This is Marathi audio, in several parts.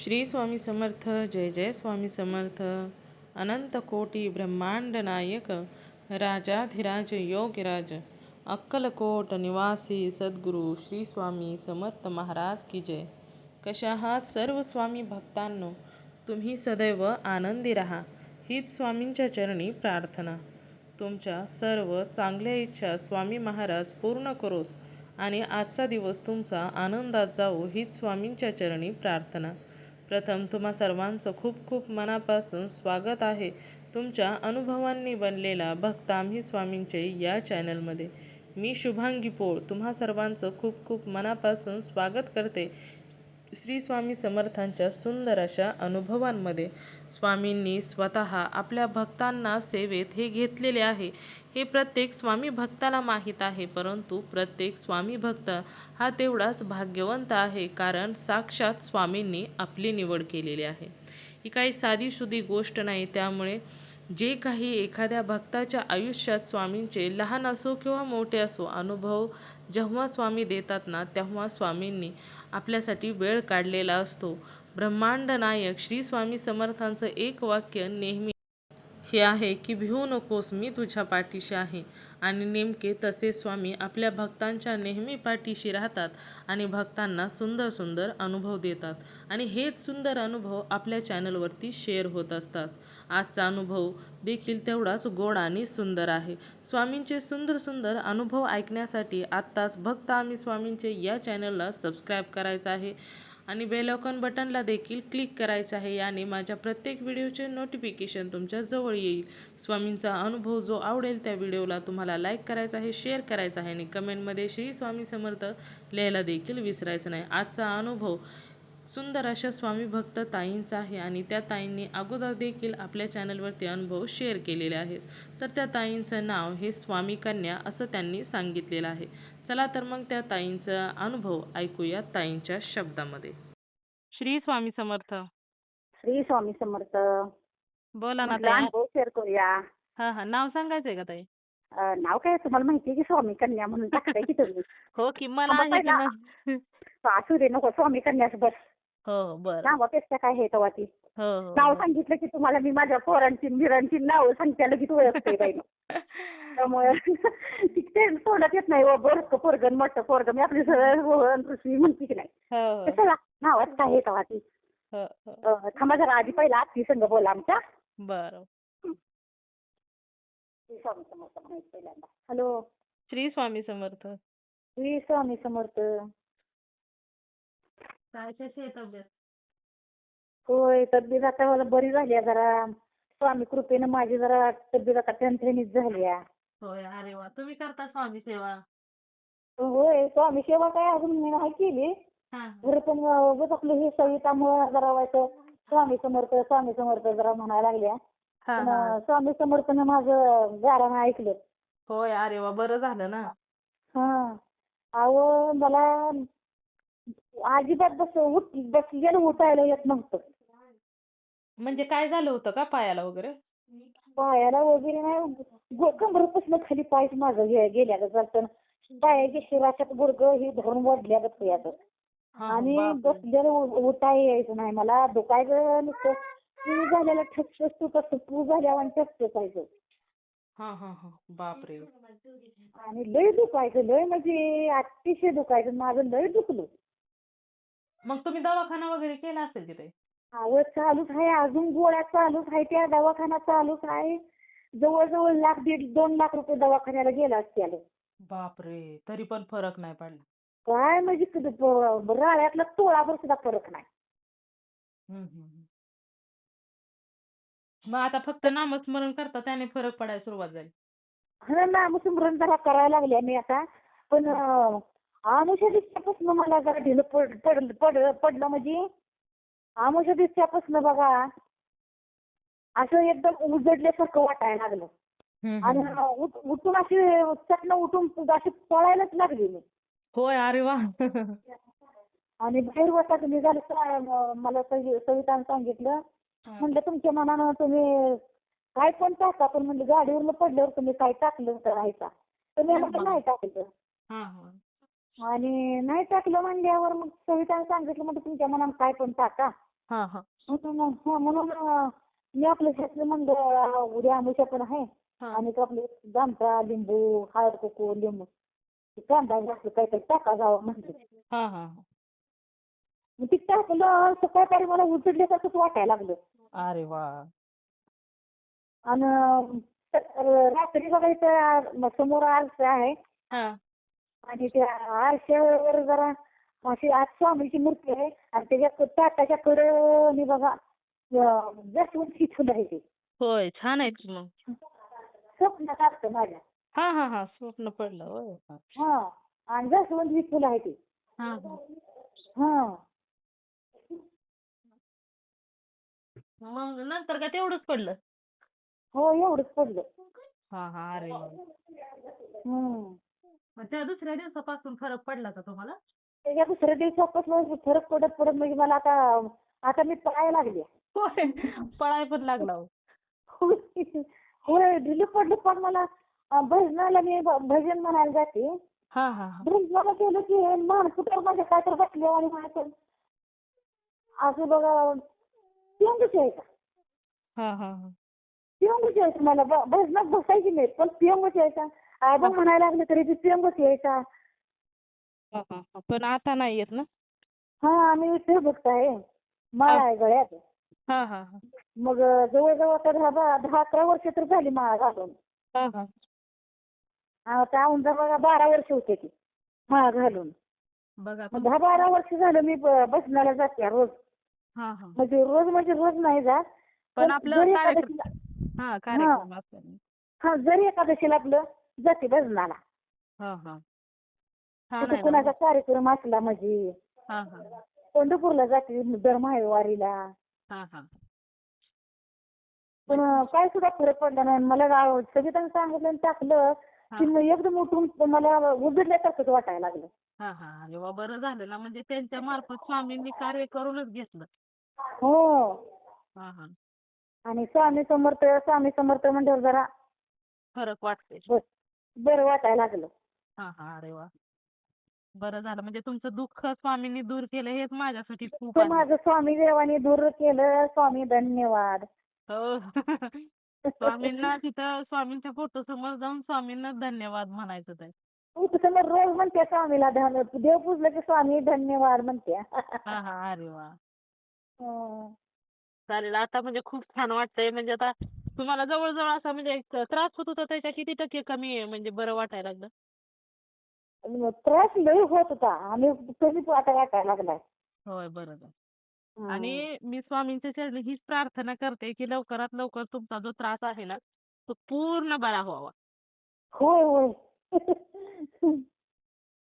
श्री स्वामी समर्थ. जय जय स्वामी समर्थ. अनंत कोटी ब्रह्मांड नायक राजाधिराज योगीराज अक्कलकोट निवासी सद्गुरू श्री स्वामी समर्थ महाराज की जय. कशा आहात सर्व स्वामी भक्तांनो? तुम्ही सदैव आनंदी राहा हीच स्वामींच्या चरणी प्रार्थना. तुमच्या सर्व चांगल्या इच्छा स्वामी महाराज पूर्ण करोत आणि आजचा दिवस तुमचा आनंदात जाओ हीच स्वामींच्या चरणी प्रार्थना. प्रथम तुम्हा सर्वांचं खूप खूप मनापासून स्वागत आहे तुमच्या अनुभवांनी बनलेला भक्त आम्ही स्वामींचे या चॅनलमध्ये. मी शुभांगी पोळ तुम्हा सर्वांचं खूप खूप मनापासून स्वागत करते श्री स्वामी समर्थांच्या सुंदर अशा अनुभवांमध्ये. स्वामींनी स्वतः आपल्या भक्तांना सेवेत हे घेतलेले आहे हे प्रत्येक स्वामी भक्ताला माहीत आहे, परंतु प्रत्येक स्वामी भक्त हा तेवढाच भाग्यवंत आहे, कारण साक्षात स्वामींनी आपली निवड केलेली आहे. ही काही साधीसुधी गोष्ट नाही. त्यामुळे जे काही एखाद्या भक्ताच्या आयुष्यात स्वामींचे लहान असो किंवा मोठे असो अनुभव जेव्हा स्वामी देतात ना, तेव्हा स्वामींनी आपल्यासाठी वेळ काढलेला असतो. ब्रह्मांड नायक श्री स्वामी समर्थांचं एक वाक्य नेहमी हे आहे की भिवू नकोस, मी तुझ्या पाठीशी आहे. आणि नेमके तसे स्वामी आपल्या भक्तांच्या नेहमी पाठीशी राहतात आणि भक्तांना सुंदर सुंदर अनुभव देतात. आणि हेच सुंदर अनुभव आपल्या चॅनलवरती शेअर होत असतात. आजचा अनुभव देखील तेवढाच गोड आणि सुंदर आहे. स्वामींचे सुंदर सुंदर अनुभव ऐकण्यासाठी आत्ताच भक्त आम्ही स्वामींचे या चॅनलला सबस्क्राईब करायचं आहे आणि बेल आयकॉन बटनला देखील क्लिक करायचं आहे. याने माझ्या प्रत्येक व्हिडिओचे नोटिफिकेशन तुमच्या जवळ येईल. स्वामींचा अनुभव जो आवडेल त्या व्हिडिओला तुम्हाला लाईक करायचा आहे, शेअर करायचा आहे आणि कमेंटमध्ये श्री स्वामी समर्थ लिहायला देखील विसरायचं नाही. आजचा अनुभव सुंदर अशा स्वामी भक्त ताईंचा आहे आणि त्या ताईंनी अगोदर देखील आपल्या चॅनलवरती अनुभव शेअर केलेले आहेत. तर त्या ताईंचं नाव हे स्वामी कन्या असं त्यांनी सांगितलेलं आहे. चला तर मग त्या ताईंचा अनुभव ऐकूया ताईंच्या शब्दामध्ये. श्री स्वामी समर्थ. श्री स्वामी समर्थ. बोला ना म्हटलं ताई. अनुभव शेअर करूया. हा, नाव सांगायचंय का ताई? नाव काय तुम्हाला माहिती आहे की स्वामी कन्या म्हणून टाकताय की तुम्ही. हो की मला मग आहे की पहिला मग. असू दे नको स्वामी कन्याच बस. हो बरं. नावापेक्षा काय हे तेव्हा ती हो हो नाव हो. सांगितलं की तुम्हाला मी माझ्या पोरांची मिरांची नावं सांगते लगेच ओळखते बाई. त्यामुळे ते तोंडात येत नाही. बरं पोरगण मोठं पोरगं मी आपली सरळ ऋषी म्हणते की नाही. हो कशाला नावात काय हे तेव्हा ती. हो हो. थांबा जरा आधी पहिला आत्ती संग बोला आमच्या. बरं. श्री स्वामी समर्थ म्हणायचं पहिल्यांदा. हॅलो. श्री स्वामी समर्थ. श्री स्वामी समर्थ. काय कशी आहे तब्येत? होय तब्येत आता मला बरी झाली आहे जरा. स्वामी कृपेनं माझी जरा तब्येत आता ठणठणीत झाली आहे. होय. अरे वा, तुम्ही करता स्वामी सेवा? होय स्वामी सेवा काय अजून मी नाही केली. हा बरं पण उगाच आपलं हे सवितामुळे जरा व्हायचं स्वामी समर्थ जरा म्हणायला लागल्या. हा पण हा. स्वामी समर्थनं माझं गाणं ऐकलं. होय. अरे वा, बरं झालं ना. हा. अहो मला अजिबात बसलेलं उठायला येत नव्हतं. म्हणजे काय झालं होतं का पायाला वगैरे? पायाला वगैरे नाही. कमरेपासून खाली पायच माझं गेल्या जातं. पायाच्या शिराच्यात गुडघं हे धरून वडल्यागत होयाचं. आणि बसलेलं उठाय यायचं नाही मला. दुखायचं नुसतं. पू झालेलं ठसठस तू कसं पू झाल्यावर ठसठसायचं. हा हा हा. बापरे. आणि लय दुखायचं. लय म्हणजे अतिशय दुखायचं. माझं लय दुखलं. मग तुम्ही दवाखाना वगैरे केला असेल की ते? आवड चालूच आहे. अजून गोळ्या चालूच आहे. त्या दवाखाना चालूच आहे. जवळजवळ 1.5-2 लाख रुपये दवाखान्याला गेला असत्याला. बापरे. तरी पण फरक नाही पडला? काय म्हणजे राळ्यातला तोळाभर सुद्धा फरक नाही. मग आता फक्त नामस्मरण करता त्याने फरक पडायला सुरुवात झाली? हा नामस्मरण जरा करायला लागले मी आता. पण आमुष्या दिवसापासून मला जरा ढिलं पडलं म्हणजे आमुष्या दिवसापासून बघा असं एकदम उजडल्यासारखं वाटायला लागलं. आणि उठून अशी चटणं उठून अशी पळायलाच लागली मी. होय. अरे वा. आणि बाहेर वाटत निघालं. मला सवितानं सांगितलं. म्हणलं तुमच्या मनानं तुम्ही काय पण टाका, पण म्हणजे गाडीवरनं पडल्यावर तुम्ही काय टाकलं तर राहायचा. तर मी म्हटलं नाही टाकलं. आणि नाही टाकलं म्हणल्यावर मग सवितानं सांगितलं म्हणजे तुमच्या मनानं काय पण टाका. हा हा म्हणून मी आपलं शेतलं म्हणलं उद्या आमुषा पण आहे हा आणि तो आपले जामचा लिंबू हळद कुकू लिंबू कांदा जास्त काहीतरी टाका जावं म्हणलं. हा हा मग ते टाकलं सकाळी मला उचलल्यासारखंच वाटायला लागलं. अरे वा. आणि रात्री बघायचं समोर आरसा आहे हा आणि त्या आरशावर जरा अशी आज स्वामीची मूर्ती आहे आणि त्याच्या ताटाच्या कडे बघा जास्वंदची फुलं आहे ते. होय छान आहे की मग. स्वप्नात असतं माझ्या. हा हा हा स्वप्न पडलं होय. हा हा आणि जास्वंदची फुलं आहे ते. हा हा. हा मग नंतर का तेवढंच पडलं. हो एवढंच पडलं. हा हा अरे वा. हम्म मग त्या दुसऱ्या दिवसापासून फरक पडला का तुम्हाला? त्याच्या दुसऱ्या दिवसापासून फरक पडत म्हणजे मला आता आता मी पळायला लागले. होय पळाय पण लागला हो. होय ढिलं पडलं पण मला भजनाला मी भजन म्हणायला जाते. हा हा हा भजनाला गेलं की माणसं माझ्या काय तर बसले आणि म्हणायचं असं बघा पिंगच यायचा. हा हा हा पिंगच यायचं मला भजनात बसायची नाही पण पिंगच यायचा. आबा म्हणायला लागले तरी ते पिंगच यायचा. हा हा पण आता नाही येत ना? हा आम्ही विठ्ठल भक्त आहे. माळ आहे गळ्यात. हा हा हा मग जवळजवळ आता 10-11 वर्ष तर झाली माळ घालून. हा हा आता औंधा बघा 12 वर्ष होते ती माळ घालून. बघा मग 10-12 वर्ष झालं मी भजनाला जाते रोज. हा हा म्हणजे रोज नाही जात. पण आपलं जरी कार्यक्रम एकादशीला हा कार्यक्रम असताना. हा जरी एकादशीला आपलं जाते भजनाला. हा हा छान कुठं आहे ना कुणाचा मग. कार्यक्रम असला म्हणजे हा हा पंढरपूरला जाते दर माहेवारीला. हा हा पण काय सुद्धा फरक पडला नाही. मला सगळ्यांनी सांगितलं आणि टाकलं की मग एकदम उठून मला उजडल्यासारखंच वाटायला लागलं. हा हा अरे वा बरं झालं ना म्हणजे त्यांच्या मार्फत स्वामींनी कार्य करूनच घेतलं. हो हा हा आणि स्वामी समर्थ म्हणजे जरा फरक वाटते. बरं वाटायला लागलं. हा हा अरे वा बरं झालं म्हणजे तुमचं दुःख स्वामींनी दूर केलं हेच माझ्यासाठी खूप तर आहे. माझं स्वामी देवाने दूर केलं. स्वामी धन्यवाद. हो स्वामींना तिथं स्वामींच्या फोटो समोर जाऊन स्वामींना धन्यवाद म्हणायचं ते. तू तुझं रोज म्हणते स्वामीला देव पूजलं की स्वामी धन्यवाद म्हणते. हा हा अरे वा हं. चालेल आता म्हणजे खूप छान वाटतंय म्हणजे आता तुम्हाला जवळजवळ असा म्हणजे एक त्रास होत होता त्याच्या किती टक्के कमी आहे म्हणजे बरं वाटायला लागलं? त्रास लय होत होता आणि कमीच वाटायला लागलाय. होय बरोबर. हं. आणि मी स्वामींच्या चरणी हीच प्रार्थना करते की लवकरात लवकर तुमचा जो त्रास आहे ना तो पूर्ण बरा व्हावा. होय होय.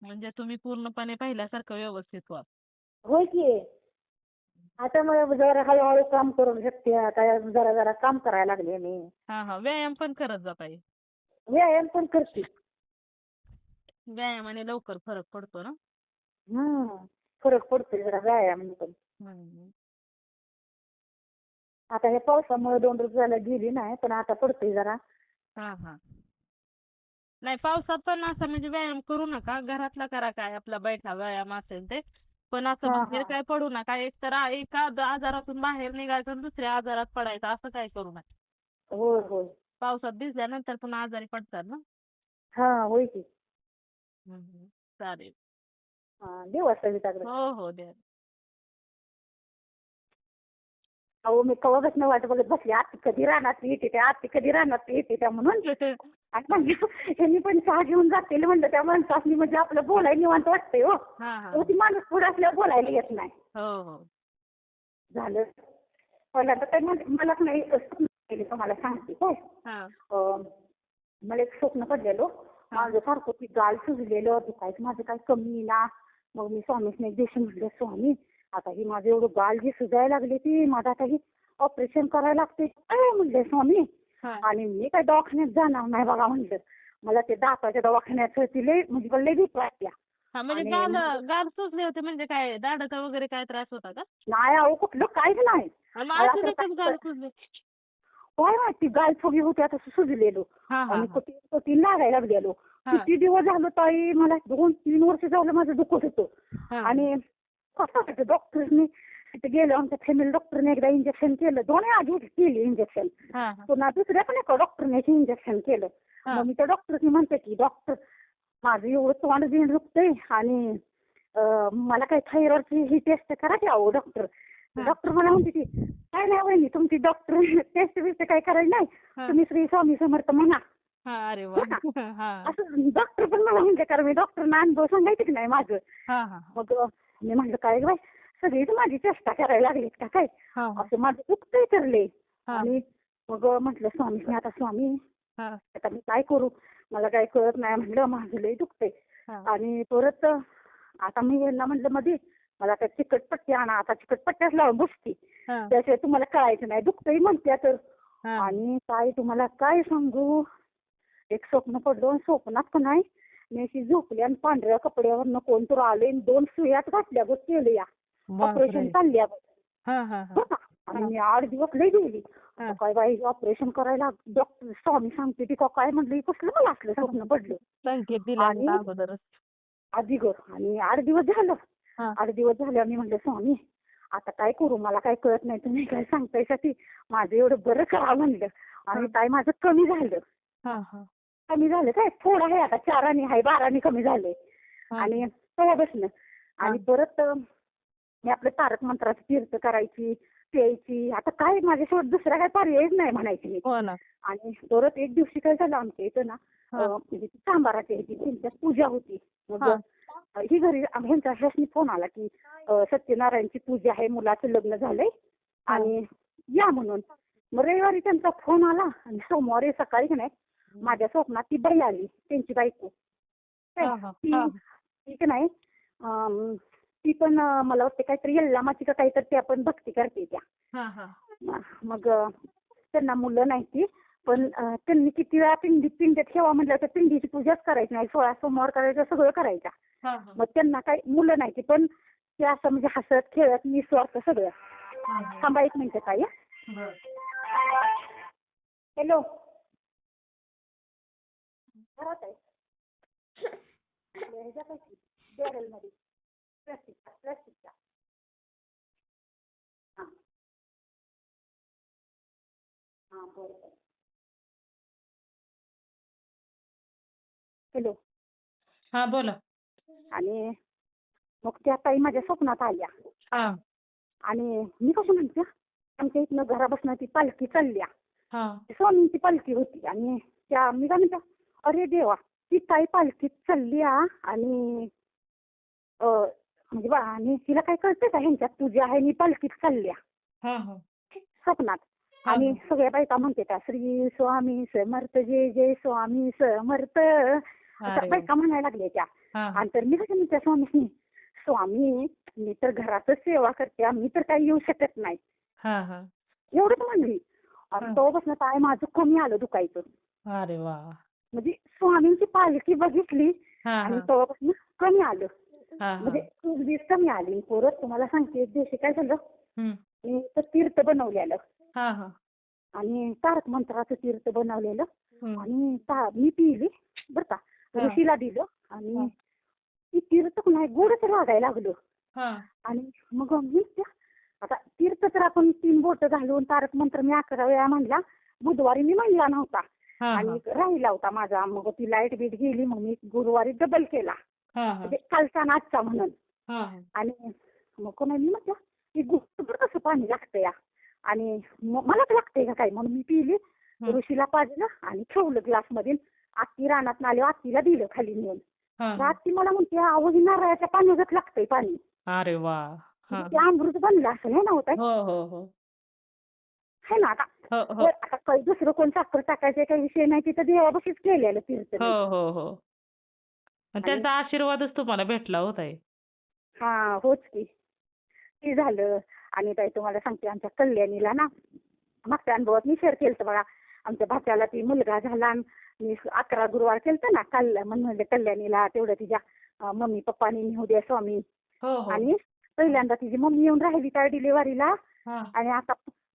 म्हणजे तुम्ही पूर्णपणे पहिल्यासारखं व्यवस्थित व्हा. होय की. आता मग जरा हळूहळू काम करू शकते. आता जरा जरा काम करायला लागले मी. हा हा व्यायाम पण करत जा ताई. व्यायाम पण करते. व्यायामाने लवकर फरक पडतो ना. फरक पडतोय जरा व्यायामाने पण. हम्म. आता हे पावसामुळे 2 दिवस झालं गेली नाही पण आता पडतोय जरा. हा हा नाही पावसात पण असं म्हणजे व्यायाम करू नका घरातला करा काय आपला बैठा व्यायाम असेल ते पण असं हा बाहेर हा. काय पडू नका एका आजारातून बाहेर निघायचं आणि दुसऱ्या आजारात पडायचं असं काय करू नका. होय होय. पावसात भिजल्यानंतर पुन्हा आजारी पडतात ना. हा होय की. चालेल. हा देऊ वाजता विचारलं. हो हो द्या. अहो मी कवापासून वाट बघत बसली आत्ती कधी रानात येते त्या आत्ती कधी रानात येते त्या म्हणून. आणि म्हणजे यांनी पण चहा घेऊन जातील म्हणलं त्या माणसासनी म्हणजे आपलं बोलायला निवांत वाटतंय हो. हा हा ती माणूस पुढे असल्यावर बोलायला येत नाही. हो हो झालं. पहिल्यांदा तर मला नाही स्वप्न पडलेलं तुम्हाला सांगते काय. हा मला एक स्वप्न पडलेलं माझं सारखं ती गाल सुजलेलं दुखायचं माझं काय कमी ना. मग मी स्वामीसने एक दिवशी म्हटलं स्वामी आता ही माझं एवढं गाल जी सुजायला लागली ती माझं आता ही ऑपरेशन करायला लागते काय म्हणलं स्वामी. आणि मी काय दवाखान्यात जाणार नाही बघा म्हणलं. मला ते दाताच्या दवाखान्यात लय म्हणजे लय भीती वाटल्या. हा म्हणजे गाल सुजले होते म्हणजे काय दाढाचा वगैरे काय त्रास होता का? नाही अहो कुठलं काहीच नाही. गाल सुजले. काय माहिती गाल फुगी होती आता सुजलेलो आणि कटी लागायला लागलेलो. किती दिवस झालं ताई मला 2-3 वर्ष झालं माझं दुखत होतं. आणि कसं डॉक्टरनी तिथे गेलो आमच्या फॅमिली डॉक्टरने एकदा इंजेक्शन केलं, 2 आधी केली इंजेक्शन. हा हा पुन्हा दुसऱ्या पण एका डॉक्टरने इंजेक्शन केलं. हा मग मी त्या डॉक्टरनी म्हणते की डॉक्टर माझं एवढं तोंड बिंड दुखतंय आणि मला काय थायरॉइडची ही टेस्ट करा की अहो डॉक्टर. डॉक्टर मला म्हणते की काय नाही वहिनी तुमची डॉक्टर टेस्ट बिस्ट काय करायची नाही, हा. तुम्ही श्री स्वामी समर्थ म्हणा. हा अरे वा हा असं डॉक्टर पण मला म्हणते, कारण मी डॉक्टरना अनुभव सांगायचे की नाही माझं. हा हा मग मी म्हणलं काय बाय सगळीच माझी चेष्टा करायला लागलीत का काय, हा असं माझं दुखतंय ठरले. हा. आणि मग म्हटलं स्वामींनी आता स्वामी हा आता मी काय करू, मला काय कळत नाही. म्हटलं माझं लय दुखतंय. हा आणि परत आता मी यांना म्हटलं मध्ये मला काय चिकटपट्टी आणा, आता चिकटपट्ट्याच लावून बसती, हा त्याशिवाय तुम्हाला कळायचं नाही दुखतंय म्हणत्या तर. हा. आणि काय तुम्हाला काय सांगू, एक स्वप्न पडलं, स्वप्नात पण नाही मी अशी झोपली आणि पांढऱ्या कपड्यावरनं कोण तर आले 2 सुयात घातल्या बघ केलं या ऑपरेशन बापरे. चालल्या बघ. हा हा हा बरं का? आणि मी 8 दिवस लई गेली. हा. काय बाई ऑपरेशन करायला डॉक्टर स्वामी सांगते ती का काय म्हटलं कसलं मला असलं स्वप्न पडलं. संकेत दिला आणि अगोदरच. अधिगर आणि 8 दिवस झालं. हा 8 दिवस झाले मी म्हटलं स्वामी आता काय करू, मला काय कळत नाही, तुम्ही काय सांगताय साठी माझं एवढं बरं करा म्हणलं. आणि काय माझं कमी झालं. हा हा कमी झालं काय थोडं आहे आता 4 आहे 12 कमी झाले. हा. आणि तेव्हा बसणं आणि परत मी आपलं तारक मंत्राची तीर्थ करायची प्यायची. आता काय माझ्यासोबत दुसरा काय पर्यायच नाही म्हणायची मी. हो ना. आणि परत एक दिवशी काय झालं आमच्या इथं ना हा. म्हणजे ती सांबाराची ह्याची त्यांच्यात पूजा होती. मग हा. ही घरी ह्यांचा ह्यासनी फोन आला की सत्यनारायणची पूजा आहे, मुलाचं लग्न झालंय आणि या म्हणून. मग रविवारी त्यांचा फोन आला आणि सोमवारी सकाळी की नाही माझ्या स्वप्नात ती बाई आली त्यांची बायको. हा, हा, ती हा. ती की नाही ती पण मला वाटते काहीतरी यल्लामाची का काहीतरी ती आपण भक्ती करते त्या. हा हा मग त्यांना मुलं नाही ती पण त्यांनी किती वेळा पिंड ठेवा म्हटलं तर पिंडीची पूजाच करायची नाही, 16 सोमवार करायचं सगळं करायचं. हा, हा. मग त्यांना काही मुलं नाही ती पण ते असं म्हणजे हसत खेळत निस्वार्थ सगळं. थांबा 1 मिनिट ताई. बरं. हॅलो घरात आहे ह्याच्यापाशी बॅरलमध्ये प्लास्टिकचा. हां हां बरं. हॅलो. हा बोला. आणि मग त्या ताई माझ्या स्वप्नात आल्या हा आणि मी कसं म्हणते आमच्या इथनं घरापासून ती पालखी चालल्या. हा स्वामींची पालखी होती आणि त्या मी काय म्हणते अरे देवा ती ताई पालखीत चालली आणि म्हणजे बा आणि तिला काय कळतंय का ह्यांच्यात पूजा आहे आणि पालखीत चालल्या हा हा स्वप्नात. आणि सगळ्या बायका म्हणते त्या श्री स्वामी समर्थ जय जय स्वामी समर्थ अशा बायका म्हणायला लागल्या त्या. आणि तर मी कसं म्हणते स्वामी स्वामी मी तर घरातच सेवा करते, मी तर काही येऊ शकत नाही एवढंच म्हणली. आणि तेव्हापासून काय माझं कमी आलं दुखायचं. अरे वा. म्हणजे म्हणजे स्वामींची पालखी बघितली आणि तेव्हापासून कमी आलं. म्हणजे वीज कमी आली. परत तुम्हाला सांगते एक दिवशी काय झालं मी तर तीर्थ बनवलेलं आणि तारक मंत्राचं तीर्थ बनवलेलं आणि मी पिली बरं का, ऋषीला दिलं आणि ती तीर्थ नाही गोडच लागायला लागलं. आणि मग मी आता तीर्थ तर आपण 3 बोटं घालून तारक मंत्र मी 11 वेळा म्हणला. बुधवारी मी म्हणला नव्हता आणि राहिला होता माझा. मग ती लाईट बीट गेली मग मी गुरुवारी डबल केला म्हणजे कालचा आणि आजचा म्हणून. आणि मग कोणा मी म्हटलं की गुरुवर कसं पाणी लागतं या आणि मलाच लागतंय का काय म्हणून मी पिली. ऋषीला पाजलं आणि ठेवलं ग्लासमध्ये. आत्ती रानात आली आत्तीला दिलं खाली नेऊन. आत्ती मला म्हणते अहो ही नारळाच्या पाण्यागत लागतंय पाणी. अरे वा. ते अमृत बनलं असं नाही ना होत है ना. आता काही दुसरं कोण साखर टाकायचे काही विषय नाही, तिथं देवापाशीच केलेलं तीर्थ. त्यांचा आशीर्वादच तुम्हाला भेटला होता. हा होच की ते झालं. आणि ताई तुम्हाला सांगते आमच्या कल्याणीला ना मागच्या अनुभवात मी शेअर केलं बघा. आमच्या भाच्याला ती मुलगा झाला आणि मी 11 गुरुवार केलं ना काल म्हणजे कल्याणीला तेवढं तिच्या मम्मी पप्पानी नेऊ द्या स्वामी. आणि पहिल्यांदा तिची मम्मी येऊन राहिली त्या डिलिव्हरीला. आणि आता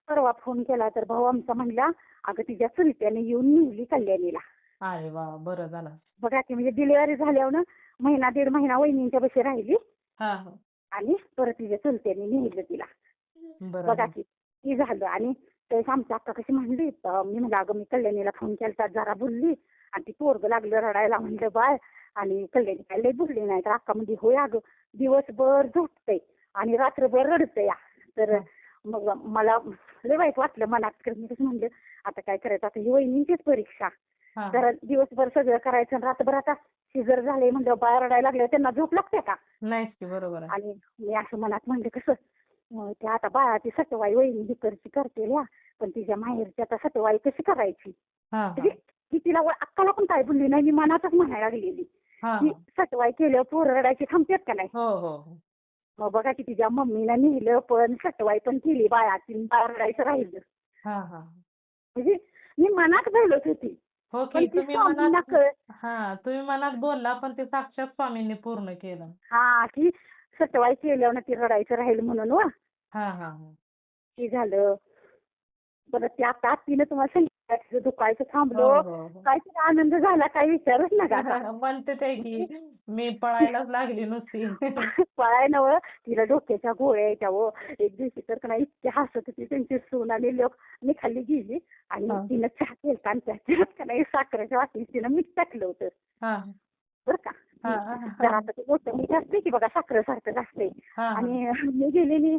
परवा फोन केला तर भाऊ आमचा म्हणला अगं तिच्या चुलत्याने येऊन निघली कल्याणीला. अरे वा बरं झालं बघा की म्हणजे डिलिव्हरी झाल्यावर 1.5 महिना वहिनींच्या पाशी राहिली आणि परत तिच्या चुलत्याने नेलं तिला. बघा बरोबर. की ती झालं. आणि त्यावेळेस आमची अक्का कशी म्हणली, मी म्हणलं अगं मी कल्याणीला फोन केलता, जरा बोलली आणि ती पोरगं लागलं रडायला. म्हणलं बाळ, आणि कल्याणी काय लई बोलली नाही. तर अक्का म्हणली होय अगं, दिवसभर झोपतंय आणि रात्रभर रडतंय. तर हां, मग मला लय वाईट वाटलं मनात. तर मी कसं म्हणलं आता काय करायचं, आता ही वहिनींचीच परीक्षा. हां. तर दिवसभर सगळं करायचं आणि रात्रभर आता सिजर झाले म्हणजे बाळ रडायला लागले, त्यांना झोप लागते का? नाहीच की बरोबर आहे. आणि मी असं मनात म्हणले कसं ते आता बाळाची सटवाई वहिनी हिकडची करते या, पण तिच्या माहेरची आता सटवाई कशी करायची. हां, म्हणजे हां. ती तिला अक्काला पण काय बोलली नाही, मी मनातच म्हणायला लागलेली हां, की हां. सटवाई केल्यावर पोरं रडायची थांबतात का नाही. हो, हो, हो. मग बघा की तिच्या मम्मीनं नेलं पण सटवाई पण केली बाळाची, बाळ रडायचं राहिलं. हां, हां. म्हणजे मी मनात बोलत होती हो पण की ती तुम्ही स्वामींना मनात हां, तुम्ही मनात बोलला पण ते साक्षात स्वामींनी पूर्ण केलं. हा की सटवाई केल्यावर ती रडायचं राहील म्हणून व हां, हां, हां. ते झालं. परत ते आता आत्तीनं तुम्हाला सांगितलं दुखायचं हो, थांबलो. हो, हो. काय तिला आनंद झाला काय विचारूच नका आता. म्हणते ते की मी पळायलाच लागली नुसती. पळाय नवं तिला डोक्याच्या गोळ्या यायच्या व एक दिवशी तर का नाही इतकी हसत होती त्यांची सून आणि लोक. मी खाली गेली आणि हां, तिनं चहा केलता आणि त्या चहात का नाही साखरेच्या वाटीत तिनं मीठ टाकलं होतं हां. बरं का. हां, तर हां. आता ते मोठं मीठ असते की बघा साखरेसारखंच असते. हां, हां. आणि मी गेलेली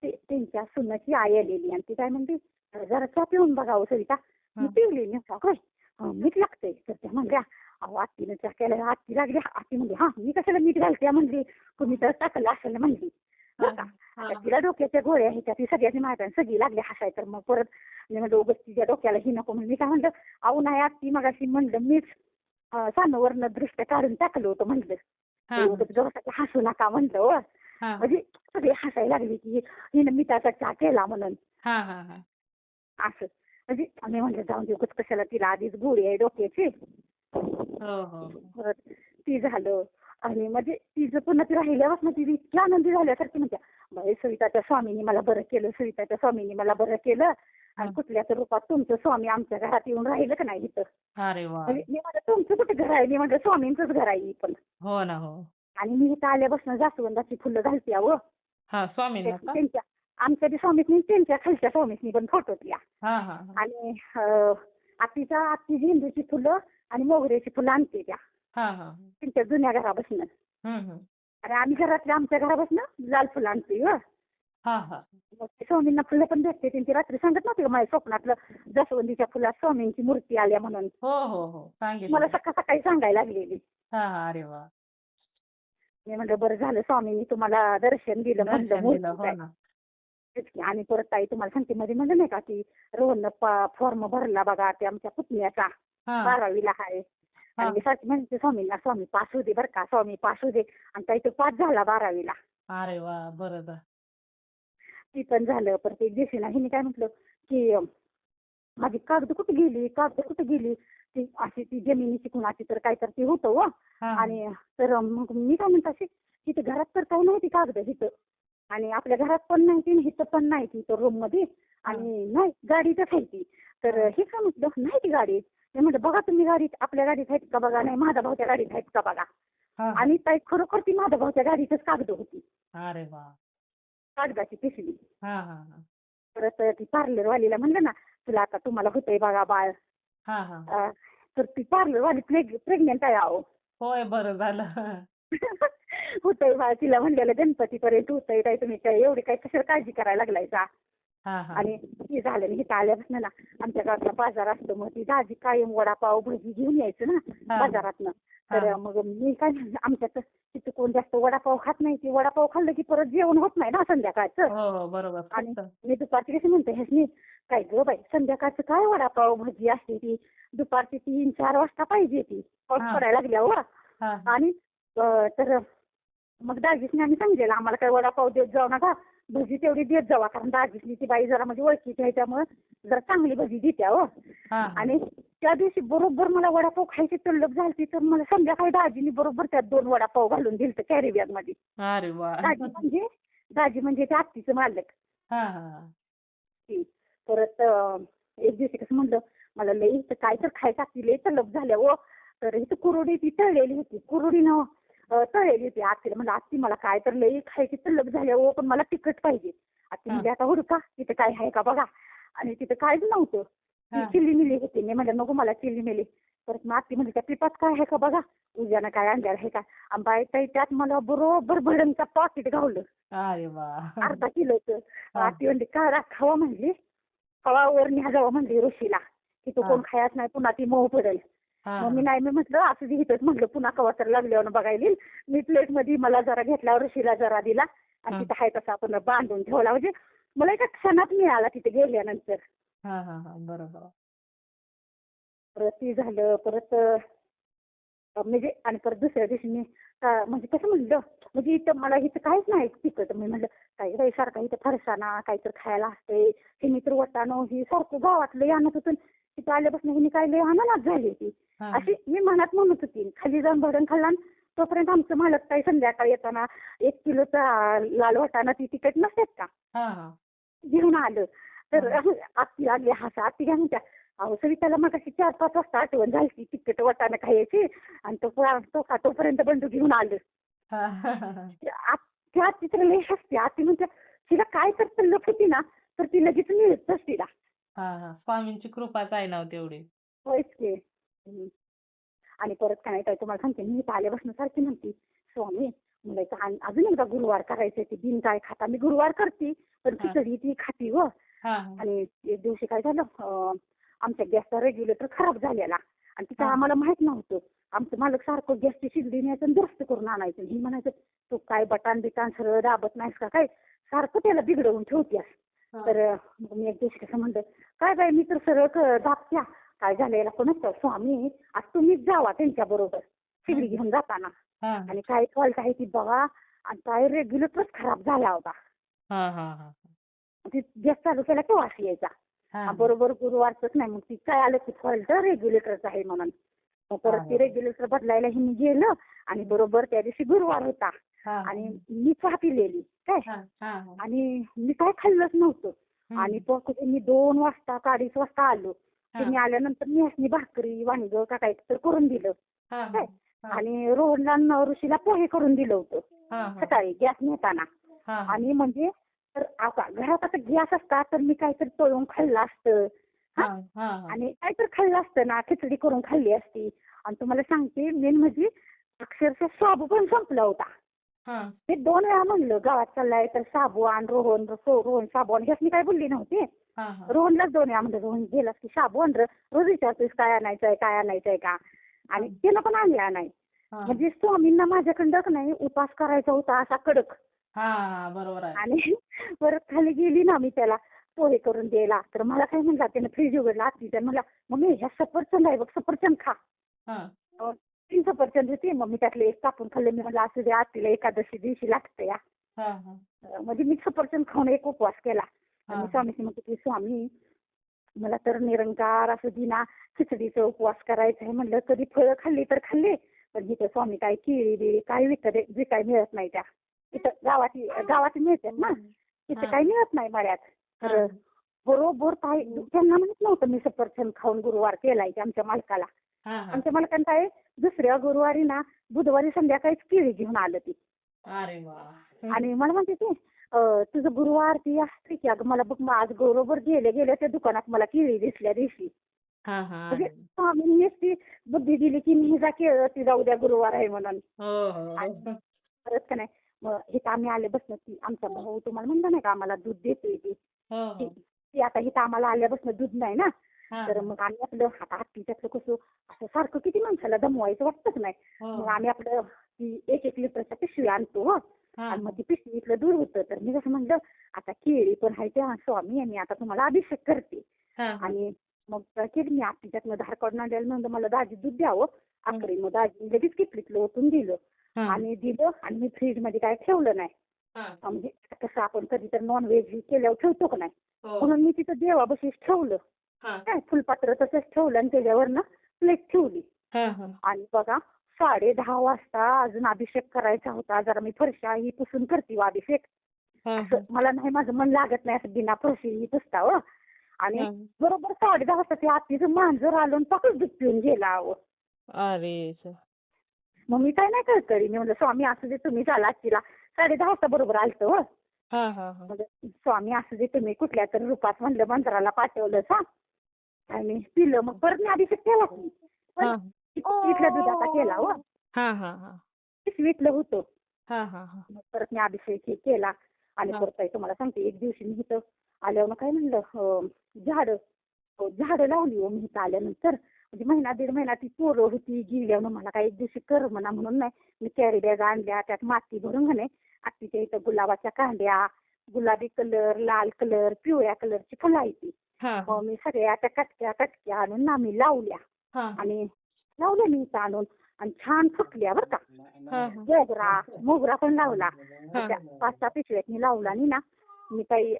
त्यांच्या सुनाची आई आलेली आणि ती काय म्हणते जरा चहा पिऊन बघावं सविता. मी हं. पिवली मी काय मीठ लागतंय. तर त्या म्हणल्या अहो आत्तीनं चहा केला आत्ती लागली. आत्ती म्हणली हा मी कशाला मीठ घालते म्हणली, तुम्ही तर टाकलं असेल म्हणली बरं हां, का. हां. आता तिला डोक्याच्या गोळ्या ह्याच्या ती सगळ्याची माहिती आणि सगळी लागली हसाय. तर मग परत मी म्हणलं उगाच तिच्या डोक्याला ही नको म्हणून मी काय म्हणलं अहो नाही आत्ती मगाशी म्हणलं मीच सानवरनं दृष्ट काढून टाकलं होतं म्हणलं. ते हां, हां. उगाच गवसाचं हसू नका म्हणलं हो. हां. म्हणजे सगळी हसायला लागली की हिनं मिठाचा चहा केला म्हणून हां, हां, हां. असं. म्हणजे आम्ही म्हणलं जाऊन दे उगाच कशाला, तिला आधीच गोळी आहे डोक्याची. हो, हो, हो. परत ती झालं. आणि म्हणजे तिचं पुन्हा ती राहिल्यापासून ती इतकी आनंदी झाल्यासारखी म्हणत्या बाई सविताच्या स्वामींनी मला बरं केलं, सविताच्या स्वामींनी मला बरं केलं. आणि हं. कुठल्या तर रूपात तुमचं स्वामी आमच्या घरात येऊन राहिलं का नाही इथं. अरे वाह! म्हणजे मी म्हणलं तुमचं कुठे घर आहे, मी म्हणलं स्वामींचंच घर आहे पण. हो ना, हो. आणि मी इथं आल्यापासून जास्वंदाची फुलं घालते अहो. हां, स्वामींना का? त्यांच्या आमच्या बी स्वामीसनी त्यांच्या खालच्या स्वामीसनी पण फोटो द्या. हां, हां, हां. आणि आत्ती झेंडूची फुलं आणि मोगऱ्याची फुलं आणते त्या हां, हां. त्यांच्या जुन्या घरापासून. हं, हं. आणि आम्ही घरातल्या आमच्या घरापासून लाल फुलं आणते ग. हां, हां. मग ते स्वामींना फुलं पण भेटते. त्यांची रात्री सांगत नव्हती का माझ्या स्वप्नातलं जास्वंदीच्या फुलात स्वामींची मूर्ती आल्या म्हणून. हो, हो, हो. मला सांगितलं. सकाळी सांगायला लागलेली. हां, हां. अरे वाह! मी म्हणलं बरं झालं स्वामींनी तुम्हाला दर्शन दिलं म्हणलं दर्शन दिलं. मूर्ती हो काय. ना. तेच की. आणि परत ताई तुम्हाला सांगते मध्ये म्हणलं नाही का की रोहननं फॉर्म भरला बघा ते आमच्या पुतण्याचा हां, 12वीला आहे. आणि हां. मी सारखी म्हणते स्वामींना स्वामी पास होऊ दे बरं का, स्वामी पास होऊ दे. आणि ताई तो पास झाला 12वीला. अरे वाह! बरं झालं. ती पण झालं. परत एक दिवशी ना हिने काय म्हटलं की माझी कागद कुठे गेली, कागद कुठे गेली. ती अशी ती जमिनीची कुणाची तर काय तर ते होतं हो. हां, हां. आणि तर मग मी काय म्हणते अशी तिथे घरात तर काही नव्हती कागद इथं. आणि आपल्या घरात पण नाही ती इथं पण नाही ती तर रूम मध्ये. हां, आणि नाही गाडीतच आहे ती. तर हां. हे काय म्हटलं नाही ती गाडीत. मी म्हटलं बघा तुम्ही गाडीत, आपल्या गाडीत आहेत का बघा. नाही माधवभाऊच्या गाडीत आहेत का बघा. हां, हां. आणि ताई खरोखर ती माधवभाऊच्या गाडीतच कागद होती, अरे वाह! कागदाची पिशवी. हां, हां, हां. परत ती पार्लरवालीला म्हणलं ना तुला आता तुम्हाला होतंय बघा बाळ. हां, हां. अ, तर ती पार्लरवाली प्रेग्नेंट आहे अहो. होय, बरं झालं. होतंय बाळ तिला म्हणलेलं गणपतीपर्यंत होतंय काय, तुम्ही काय एवढी काय कशाला काळजी करायला लागलायचा. हां, हां. आणि ती झालं आणि इथं आल्यापासून ना आमच्या गावातला बाजार असतो मग ती दाजी कायम वडापाव भजी घेऊन यायचं ना हां, बाजारातनं. तर हां. मग मी काय म्हणलं आमच्यात तिथं कोण जास्त वडापाव खात नाही. ती वडापाव खाल्लं की परत जेवण होत नाही ना संध्याकाळचं. हो, हो. बरोबर. आणि फक्त मी दुपारची कशी म्हणते ह्यासनी काय गं बाई संध्याकाळचं काय वडापाव भजी असते ती दुपारची 3-4 वाजता पाहिजे ती पाऊस हां, पडायला लागल्यावर. हां. आणि तर मग दाजीसनी आम्ही सांगितलेलं आम्हाला काय वडापाव देत जाऊ नका, भजी तेवढी देत जावा. कारण दाजीसनी ती बाई जरा म्हणजे ओळखीची आहे त्यामुळे जरा चांगली भजी देते हो. हां, हां. आणि त्या दिवशी बरोबर मला वडापाव खायची तल्लप झालती तर मला संध्याकाळी दाजीनी बरोबर त्यात 2 वडापाव घालून दिलतं कॅरी बॅग मध्ये. अरे वाह! दाजी म्हणजे ते आत्तीचं मालक. हां, हां, हां. ती. परत एक दिवशी कसं म्हणलं मला लई इथं काय तर खायचं असती लई तलप झाल्या हो. तर इथं कुरवडी ती तळलेली होती. कुरवडीनं तळलेली होती आत्तीला. म्हणलं आत्ती मला काय तर लई खायची तलप झाल्या हो पण मला तिखट पाहिजे. ती म्हणजे आता हुडका तिथे काय आहे का बघा. आणि तिथं काहीच नव्हतं. ती हा चिल्ली मिली होती. मी म्हणलं नको मला चिल्ली मिली. परत मग आत्ती म्हणजे त्या पिपात काय आहे का बघा, उद्यानं काय आणणार आहे का. आणि बाई ताई त्यात मला बरोबर भडंगचं पाकिट घावलं अरे वा अर्धा किलोचं. हा आत्ती म्हणली काढा खावा म्हणली, खावावर न्या जावं म्हणली ऋषीला, की तो हा कोण खायच नाही पुन्हा ती मऊ पडेल. हा मग मी नाही मी म्हटलं असं जे इथंच म्हटलं पुन्हा कवा तर लागल्यावर बघायला येईल. मी प्लेटमध्ये मला जरा घेतला, ऋषीला जरा दिला आणि हा तिथं आहे तसा आपण बांधून ठेवला. म्हणजे मला एका क्षणात मिळाला तिथे गेल्यानंतर. हा हा हा बरोबर परत ती झालं परत म्हणजे आणि परत दुसऱ्या दिवशी मी म्हणजे कसं म्हणलं म्हणजे इथं मला इथं काहीच नाही पिकत. मी म्हणलं काही बाई सारखा इथं फरसाणा काहीतरी खायला असते. हे मित्र वटाणं ही सारखं गावातलं आणत होतं. तिथं आल्यापासून हिने काय लय अनानाच झाली होती. हा अशी मी मनात म्हणत होती. खाली जाऊन भडंग खाल्ला आणि तोपर्यंत आमचं मालक ताई संध्याकाळी येताना 1 किलोचा लाल वाटाणा ती तिकट नसतात का हा हा घेऊन आलं. तर आत्ती लागली हसा. आत्ती काय म्हणत्या अहो सविताला मग अशी 4-5 वाजता आठवण झाली तिखट वाटाणा खायची आणि तोपर्यंत बंडू घेऊन आलं. हा हा त्या आत्ती तर लय हसते. आत्ती म्हणते तिला काय तर तल्लफ होती ना तर ती लगेच मिळतच तिला. हा स्वामींची कृपाच आहे ना हो तेवढी होयच की. आणि परत काय काय तुम्हाला सांगते मी इथं आल्यापासून सारखी म्हणते स्वामी मुलाचं अजून एकदा गुरुवार करायचे ते बिन काय खाता. मी गुरुवार करते पण हा खिचडी ती खाती व. हा आणि एक दिवशी काय झालं आमच्या गॅसचा रेग्युलेटर खराब झालेला आणि तिथं हा आम्हाला माहित नव्हतं. आमचं मालक सारखं गॅसची शिगडी न्यायचं आणि दुरुस्त करून आणायचं. ही म्हणायचं तू काय बटान बिटान सरळ दाबत नाहीस का काय सारखं त्याला बिघडवून ठेवतीस. हा तर मग मी एक दिवशी कसं म्हणलं काय बाई मी तर सरळ दाबत्या काय झालं याला कोणच स्वामी आज तुम्हीच जावा त्यांच्या बरोबर शिगडी घेऊन जाताना. हा आणि काय फॉल्ट आहे ती बघा आणि काय रेग्युलेटरच खराब झाला होता. हा हा हा ती गॅस चालू केला की वास यायचा. हा बरोबर गुरुवारच नाही मग ती काय आलं की फॉल्ट रेग्युलेटरच आहे म्हणून. मग परत ती रेग्युलेटर बदलायला मी गेलं आणि बरोबर त्या दिवशी गुरुवार होता आणि मी चहा पिलेली काय आणि मी काय खाल्लंच नव्हतं आणि मी 2 वाजता 2:30 वाजता आलो. मी आल्यानंतर मी असणी भाकरी वांग का काय तर करून दिलं काय आणि रोहनला ऋषीला पोहे करून दिलं होतं सकाळी गॅस नेताना. आणि म्हणजे तर आता घरात आता गॅस असता तर मी काहीतरी तळून खाल्लं असतं आणि काहीतरी खाल्लं असतं ना खिचडी करून खाल्ली असती. आणि तुम्हाला सांगते मेन म्हणजे अक्षरशः साबू पण संपला होता. ते 2 वेळा म्हणलं गावात चाललाय तर साबू आण रोहन साबू आण ह्याच मी काय बोलली नव्हती. रोहनलाच 2 वेळा म्हणलं रोहन गेलास की साबू आण रोज विचारतोस काय आणायचंय का आणि त्यानं पण आणला नाही. म्हणजे स्वामींना माझ्याकडं नाही उपास करायचा होता असा कडक. बरोबर आहे आणि परत खाली गेली ना मी त्याला पोहे करून द्यायला तर मला काय म्हणला त्यानं फ्रीज उघडला आत्तीच्या म्हणला मम्मी ह्या सफरचंद आहे बघ सफरचंद खा. 3 सफरचंद होती मग मी त्यातले एक कापून खाल्ले. मी म्हणलं असं दे आत्तीला एकादशी दिवशी लागतं या. म्हणजे मी सफरचंद खाऊन एक उपवास केला. आणि स्वामीची म्हणते की स्वामी मला तर निरंकार असं दिना खिचडीचा उपवास करायचा आहे. म्हणलं कधी फळं खाल्ली तर खाल्ली पण इथं स्वामी काय केळी बिळी काय जे काय मिळत नाही त्या इथं गावात मिळतात ना तिथं काही मिळत नाही मळ्यात. तर बरोबर काय त्यांना म्हणत नव्हतं मी सफरचंद खाऊन गुरुवार केलाय की आमच्या मालकाला. आमच्या मालकानं काय दुसऱ्या गुरुवारी ना बुधवारी संध्याकाळीच केळी घेऊन आलं ती. अरे वा आणि मला म्हणते ती तुझं गुरुवार ती असते की अगं मला बघ आज बरोबर गेल्या त्या दुकानात मला केळी दिसल्या दिवशी. म्हणजे स्वामींनीच ती बुद्धी दिली की मी जा केळ ती जाऊ द्या गुरुवार आहे म्हणून. परत का नाही मग इथं आम्ही आले बसलो ती आमचा भाऊ तुम्हाला म्हणलं नाही का आम्हाला दूध देते ती आता इथं आम्हाला आल्यापासून दूध नाही ना. तर मग आम्ही आपलं आता हत्तीच्यातलं कसं असं सारखं किती माणसाला दमवायचं वाटतच नाही. मग आम्ही आपलं ती 1 लिटरच्या पिशवी आणतो आणि मग ती पिशवीतलं दूध होतं. तर मी कसं म्हणलं आता केळी पण आहे त्या स्वामी आणि आता तुम्हाला अभिषेक करते. आणि मग केली मी आत्तीच्यातनं धार काढून आणलेलं म्हणलं मला दाजी दूध द्यावं आखरी. मग दाजी लगेच किटलीतलं ओतून दिलं आणि मी फ्रीज मध्ये काय ठेवलं नाही. म्हणजे कसं आपण कधी तर नॉनव्हेज केल्यावर ठेवतो का नाही म्हणून मी तिथं देवाबशीच ठेवलं काय फुलपात्र तसंच ठेवलं आणि त्याच्यावरनं प्लेट ठेवली. आणि बघा 10:30 वाजता अजून अभिषेक करायचा होता. जरा मी फरशा ही पुसून करते अभिषेक. मला नाही माझं मन लागत नाही असं बिना फरशी ही पुसता आणि बरोबर 10:30 वाजता ते आत्तीचं मांजर आलं आणि पाकच दूध पिऊन गेला अरे मग मी काय नाही कळकळी मी म्हणलं स्वामी असू दे तुम्ही चाला आत्तीला 10:30 वाजता बरोबर आलतं हा हा हा मग स्वामी असू दे, तुम्ही कुठल्या तरी रूपात म्हणलं मंत्राला पाठवलं सा आणि पिलं. मग परत मी अभिषेक केला की, पण हा पिशवीतल्या दुधाचा केला हो, हा हा हा पिशवीतलं होतं. हा हा हा मग परत मी अभिषेक हे केला आणि हा परत ताई तुम्हाला सांगते, एक दिवशी मी इथं आल्यावर काय म्हणलं, झाडं झाडं लावली हो मी इथं आल्यानंतर. म्हणजे महिना दीड महिना ती पोरं होती गेल्यावर मला काय एक दिवशी कर म्हणा म्हणून नाही, मी कॅरी बॅग आणल्या, त्यात माती भरून म्हणे आत्तीच्या इथं गुलाबाच्या कांड्या, गुलाबी कलर, लाल कलर, पिवळ्या कलरची फुलं आहे ती. हा मग मी सगळ्या त्या कटक्या आणून ना मी लावल्या हा आणि लावल्या मी इथं आणून आणि छान फुटल्या बरं का. हा मोगरा पण लावला. हा त्या 5-6 पिशव्यात मी लावला आणि ना मी काही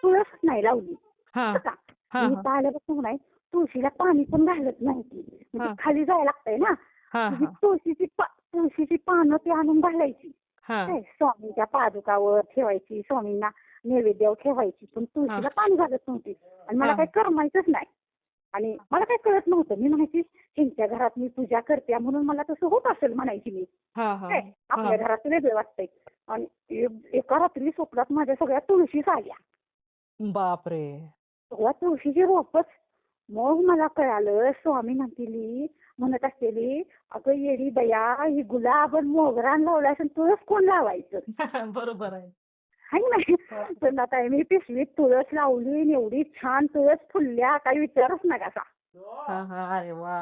तुळसच नाही लावली हा बरं का. हा मी इथं आल्यापासून नाही तुळशीला पाणी पण घालत नाही ती. म्हणजे हा खाली जायला लागतंय ना. हा म्हणजे हा तुळशीची पानं ती आणून घालायची. हा काय स्वामींच्या पादुकावर ठेवायची, स्वामींना नैवेद्यावर ठेवायची, पण तुळशीला पाणी घालत नव्हती. आणि मला काही करमायचंच नाही. आणि मला काही कळत नव्हतं. मी म्हणायची ह्यांच्या घरात मी पूजा करते म्हणून मला तसं होत असेल म्हणायची मी. हा हा काय आपल्या घरात वेगळं वाटतंय. आणि एका रात्री स्वप्नात माझ्या सगळ्या तुळशीच आल्या. बापरे. सगळ्या तुळशीची रोपच. मग मला कळालं स्वामी म्हणत असलेली, अगं येडी बया, ही गुलाब आणि मोगरा लावला असेल, तुळस कोण लावायचं? बरोबर आहे. हाय नाही. पण आता मी पिशवीत तुळस लावली आणि एवढी छान तुळस फुलल्या, काही विचारच नका असा. हा हा अरे वा.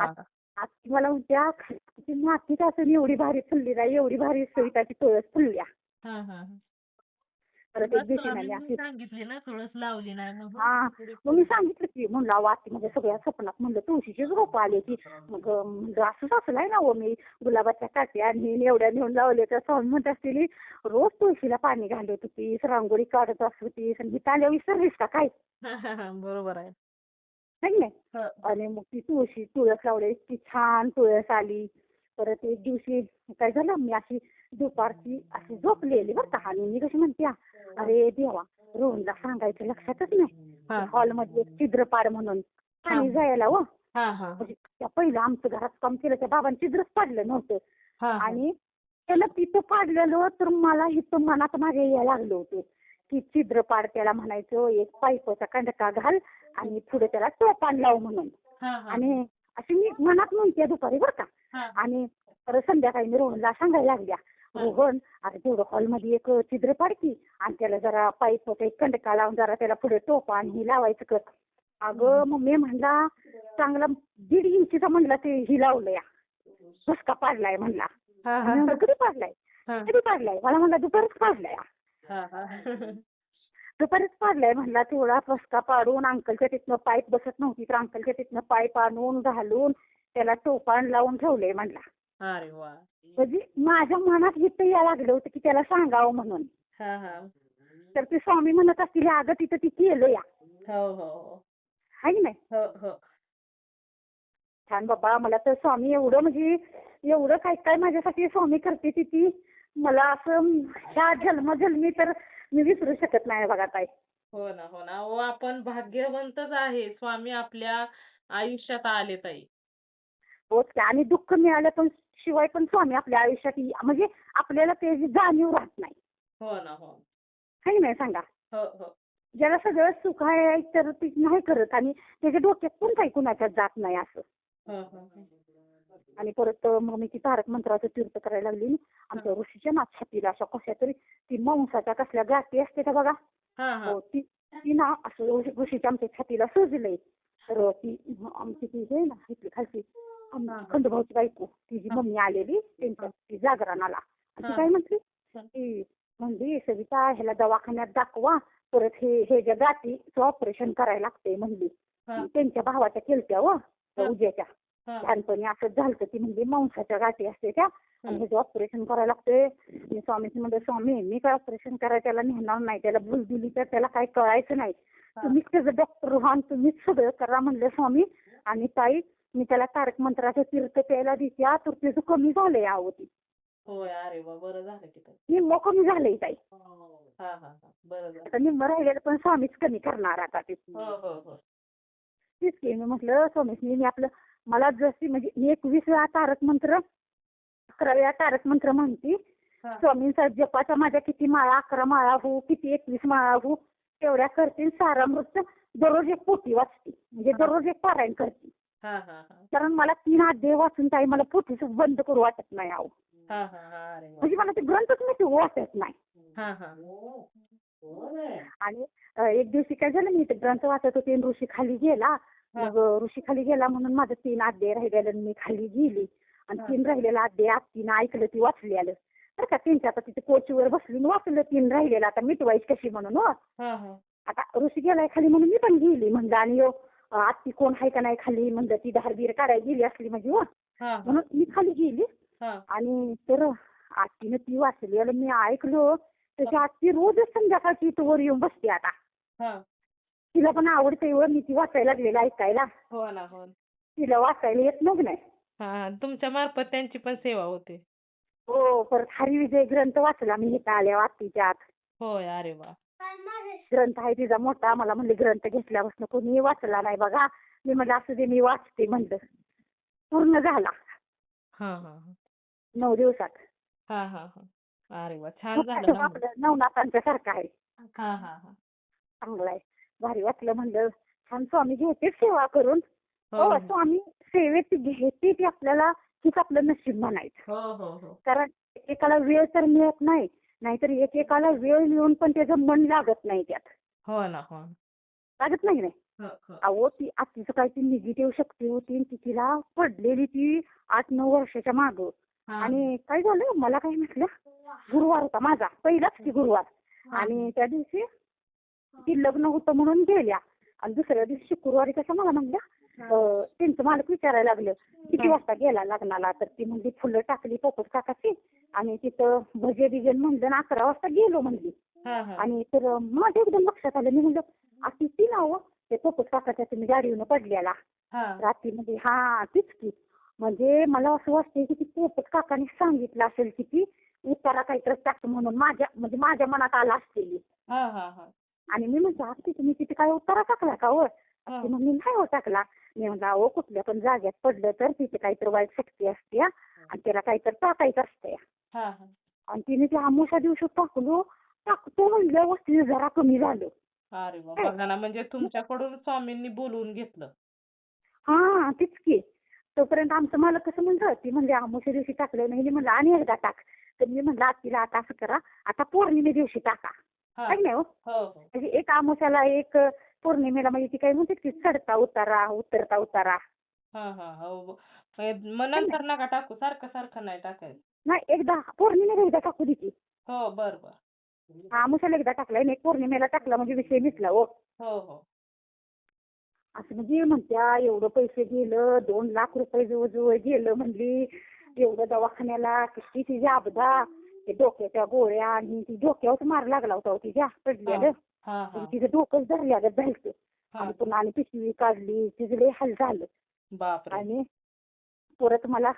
आत्ती मला म्हणत्या, खालची मातीच असून एवढी भारी फुलली नाही, एवढी भारी सविताची तुळस फुलल्या. हा हा परत एक दिवशी नाही अशी सांगितली ना तुळस लावली नाही म्हणून. हा. मग मी सांगितलं की, म्हणलं अहो आत्ती माझ्या सगळ्या स्वप्नात म्हणलं तुळशीचीच रोपं आली की. मग म्हणलं असंच असलं आहे ना हो, मी गुलाबाच्या काट्या आणि एवढ्या नेऊन लावले तर स्वामी म्हणत असतील रोज तुळशीला पाणी घालत होतीस, रांगोळी काढत असत होतीस आणि इथं आल्यावर विसरलीस का काय? बरोबर आहे. नाही नाही. आणि मग ती तुळस लावली, इतकी छान तुळस आली. परत एक दिवशी काय झालं, मी अशी दुपारची अशी झोपलेली बरं का. आणि मी कशी म्हणते, अरे देवा, रोहनला सांगायचं लक्षातच नाही. हॉलमध्ये एक छिद्र पाड म्हणून पाणी जायला हो. म्हणजे त्या पहिलं आमचं घरात काम केलं, त्या बाबांनी छिद्रच पाडलं नव्हतं. आणि त्याला तिथं पाडलेलं तर मला इथं मनात माझ्या यायला लागलं होतं की छिद्र पाड त्याला म्हणायचं, एक पाईपाचा कंडका घाल आणि पुढे त्याला टोपान लाव म्हणून. आणि अशी मी मनात म्हणते दुपारी बरं का. आणि परत संध्याकाळी मी रोहनला सांगायला लागल्या, रोहन अरे तेवढं हॉलमध्ये एक छिद्र पाड की आणि त्याला जरा पाईपाचा एक कंडका लावून जरा त्याला पुढे टोपान ही लावायचं कर. अगं मग मी म्हणला चांगला 1.5 इंचीचा म्हणला ते ही लावलंय, फुसका पाडलाय म्हणला. कधी पाडलाय? कधी पाडलाय? मला म्हणला दुपारीच पाडलाय. दुपारीच पाडलाय म्हणला. तेवढा फसका पाडून अंकलच्या तिथनं पाईप बसत नव्हती तर अंकलच्या तिथनं पाईप आणून घालून त्याला टोपान लावून ठेवलंय म्हणला. अरे वा. म्हणजे माझ्या मनात हिथं यायला लागलं होतं की त्याला सांगावं म्हणून. तर ते स्वामी म्हणत असतील अगं तिथं ती केलं या. हाय नाही. छान बाबा. मला तर स्वामी एवढं म्हणजे एवढं काय काय माझ्यासाठी स्वामी करते ती मला असं ह्या जन्मजन्मी तर मी विसरू शकत नाही बघा ताई. हो ना हो ना. अहो आपण भाग्यवंतच आहे, स्वामी आपल्या आयुष्यात आले ताई. होच की. आणि दुःख मिळालं पण शिवाय पण स्वामी आपल्या आयुष्यात म्हणजे आपल्याला त्याची जाणीव राहत नाही. हो ना हो. हाय नाही सांगा. हो. ज्याला सगळं सुख आहे तर ती नाही करत आणि त्याच्या डोक्यात पण काही कुणाच्यात जात नाही असं. आणि परत मग मी ती तारक मंत्राचं तीर्थ करायला लागली. आमच्या ऋषीच्या ना छातीला अशा कशा तरी ती मांसाच्या कसल्या गाठी असते त्या बघा. हो, ती ना असं ऋषीच्या आमच्या छातीला सजलंय. तर ती आमची ती आहे ना इथली खालची खंडोबाची बायको तिची मम्मी आलेली त्यांच्या ती जागरणाला. आणि ती काय म्हटली, ती म्हणली सविता ह्याला दवाखान्यात दाखवा, परत हे ज्या गाठीचं ऑपरेशन करायला लागतंय म्हणली. त्यांच्या भावाच्या केलत्या व उद्याच्या लहानपणी असंच झालं. ती म्हणजे मांसाच्या गाठी असते त्या आणि ह्याचं ऑपरेशन करायला लागतंय. मी स्वामीची म्हणजे स्वामी मी काय ऑपरेशन करायला त्याला नेणार नाही, त्याला भूल दिली तर त्याला काय कळायचं नाही, तुम्हीच त्याचं डॉक्टर व्हा, तुम्हीच सगळं करा म्हणलं स्वामी. आणि ताई मी त्याला तारक मंत्राचं तीर्थ प्यायला देत्या तर त्याचं कमी झालंय अहो ती. होय. अरे वा. बरं झालं की ताई. निम्म कमी झालंय ताई. बरं झालं. आता निम्म राहिलेलं पण स्वामीच कमी करणार आता ते. हो. तेच की मी म्हटलं स्वामींनी मी आपलं मला जशी म्हणजे मी 21 वेळा तारक मंत्र 11 वेळा तारक मंत्र म्हणते हा. स्वामींचा जपाचा माझ्या किती माळा 11 माळा हो किती 21 माळा हो तेवढ्या करते. सारामृत दररोज एक पोथी वाचते म्हणजे दररोज एक पारायण करते. हा हा हा कारण मला 3 अध्याय वाचून काही मला पोथीच बंद करू वाटत नाही अहो. हा हा हा अरे वा. म्हणजे मला ते ग्रंथच मी वाचत नाही. हा हा आणि एक दिवशी काय झालं मी ते ग्रंथ वाचत होते आणि ऋषी खाली गेला. मग ऋषी खाली गेला म्हणून माझं 3 अध्याय राहिलेलं आणि मी खाली गेली आणि 3 राहिलेलं अध्याय आत्तीनं ऐकलं ती वाचलेलं. बरं का त्यांच्या आता तिथे कोचीवर बसली आणि वाचलं 3 राहिलेलं आता मिटवायची कशी म्हणून हो. हा हा आता ऋषी गेलाय खाली म्हणून मी पण गेली म्हणलं आणि आत्ती कोण आहे का नाही खाली म्हणलं ती धारबीर काढायला गेली असली म्हणजे हो हा म्हणून मी खाली गेली. हा आणि तर आत्तीनं ती वाचली आणि मी ऐकलं तशी आत्ती रोजच संध्याकाळची इथं वर येऊन बसते आता. हा तिला पण आवडते व मी ती वाचायला लागलेलं ऐकायला. हो ना हो. तिला वाचायला येत मग नाही. हा तुमच्या मार्फत त्यांची पण सेवा होते. हो परत हरिविजय ग्रंथ वाचला मी इथं आल्यावर आत्तीच्या आत. होय अरे वा. ग्रंथ आहे तिचा मोठा. मला म्हणले ग्रंथ घेतल्यापासून कोणी वाचला नाही बघा. मी म्हणलं असू दे मी वाचते म्हणलं. पूर्ण झाला हा हा 9 दिवसात. हा हा हा अरे वा छान झालं ना. आपलं नवनाथांच्या सारखं आहे. हा हा हा चांगलं आहे. भारी वाटलं म्हणलं. छान स्वामी घेते सेवा करून. हो हो स्वामी सेवेत घेते ती आपल्याला हीच आपलं नशीब म्हणायचं. हो हो हो कारण एकेकाला वेळ तर मिळत नाही. नाहीतर एकेकाला वेळ मिळून पण त्याचं मन लागत नाही त्यात. हो ना हो. लागत नाही नाही. हो, हो. अहो ती आत्तीचं काय ती निगेटिव्ह शक्ती होती आणि ती तिला पडलेली ती 8-9 वर्षाच्या मागं. हा. आणि काय झालं मला काय म्हटलं गुरुवार होता माझा पहिलाच की गुरुवार. आणि त्या दिवशी ती लग्न होतं म्हणून गेल्या आणि दुसऱ्या दिवशी शुक्रवारी कसं मला म्हणलं त्यांचं मालक विचारायला लागलं किती वाजता गेला लग्नाला. तर ती म्हणजे फुलं टाकली पोपट काकाची आणि तिथं भजे बिजन म्हणलं आणि 11 वाजता गेलो म्हणली. हा हा आणि तर माझ्या एकदम लक्षात आलं. मी म्हणलं अशी ती नाव ते पोपट काकाच्या तुम्ही गाडीवरून पडलेला हा रात्रीमध्ये. हा तीच की. म्हणजे मला असं वाटतंय की ती पोपट काकाने सांगितलं असेल की ती उतारा काहीतरी टाक म्हणून माझ्या मनात आला असलेली. हा हा हा आणि मी म्हणतो आत्ती तुम्ही तिथे काय उतारा टाकला का हो. हा. ती म्हणली नाही हो टाकला. मी म्हणलं अहो कुठल्या पण जाग्यात पडलं तर तिथे काहीतरी वाईट शक्ती असते आणि त्याला काहीतरी टाकायचं असतंय. हा हा आणि तिने ते अमावस्या दिवशी टाकतो म्हणल्यावर तिने जरा कमी झालं. अरे वा बघा ना म्हणजे तुमच्याकडून स्वामींनी बोलवून घेतलं. हा तीच की. तोपर्यंत आमचं मला कसं म्हणलं ती म्हणजे अमावस्या दिवशी टाकलं नाही. म्हणलं आणि एकदा टाक. तर मी म्हणलं आत्तीला आता असं करा आता पौर्णिमे दिवशी टाका. हा. काय नाही हो. हो हो म्हणजे एक अमावस्याला एक पौर्णिमेला म्हणजे ती काय म्हणते की चढता उतारा उतरता उतारा. हा हा हो मग नंतर नका टाकू सारखं सारखं नाही टाकायचं. नाही एकदा पौर्णिमेला एकदा टाकू दे की. हो बर बर. अमावस्याला एकदा टाकलाय आणि एक पौर्णिमेला टाकला म्हणजे विषय मिटला हो. हो हो असं म्हणजे म्हणत्या एवढं पैसे गेलं 2 लाख रुपये जवळ गेलं म्हणली. एवढं दवाखान्याला किती तिची अपघात ते डोक्याच्या गोळ्या आणि ती डोक्यावर मार लागला होता तिच्या पडलेलं. हा हा तिचं डोकंच धरल्यागत झालं. हा. आणि पुन्हा आणि पिशवी काढली तिचं लय हाल झालं. बापरे. आणि परत मला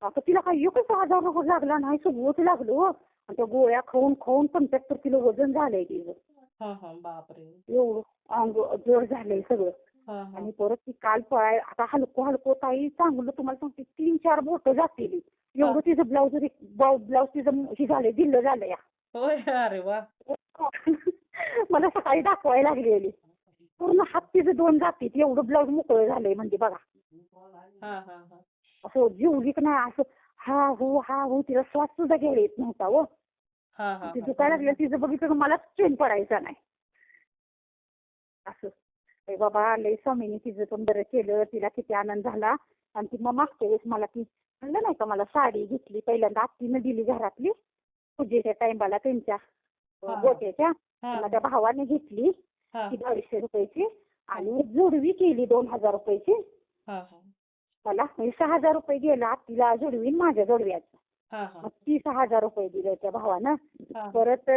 आता तिला काही एकच आजार लागला नाही सगळंच लागलं हो. आणि त्या गोळ्या खाऊन 75 किलो वजन झालंय तिचं. हा हा बापरे. एवढं अंग जड झालंय सगळं. हा हा आणि परत ती काल आता हलको ताई चांगलं तुम्हाला सांगते 3-4 बोटं जातील. एवढं तिचं ब्लाऊज तिचं हे झालंय ढिल्लं झालंय. होय अरे वा. मला सकाळी दाखवायला लागलेली. पूर्ण हात तिचं 2 जातील एवढं ब्लाऊज मोकळं झालंय म्हणजे बघा. हा हा हा असं जेवली की नाही असं हा हो तिला श्वास सुद्धा घ्यायला येत नव्हता हो. हा हा ती दुखायला लागली तिचं बघितलं मलाच चैन पडायचा नाही. असं बाबा लय स्वामीने तिचं पण बरं केलं. तिला किती आनंद झाला. आणि ती मग मागच्या वेळेस मला ती म्हणलं नाही का मला साडी घेतली पहिल्यांदा आत्तीनं दिली घरातली पूजेच्या टाइमला त्यांच्या गोट्याच्या. माझ्या भावाने घेतली ती 250 रुपयाची आणि जोडवी केली 2000 रुपयाची. मला म्हणजे 6000 रुपये गेला आत्तीला जोडवी माझ्या जोडव्याचं. मग ती 6000 रुपये दिले त्या भावानं. परत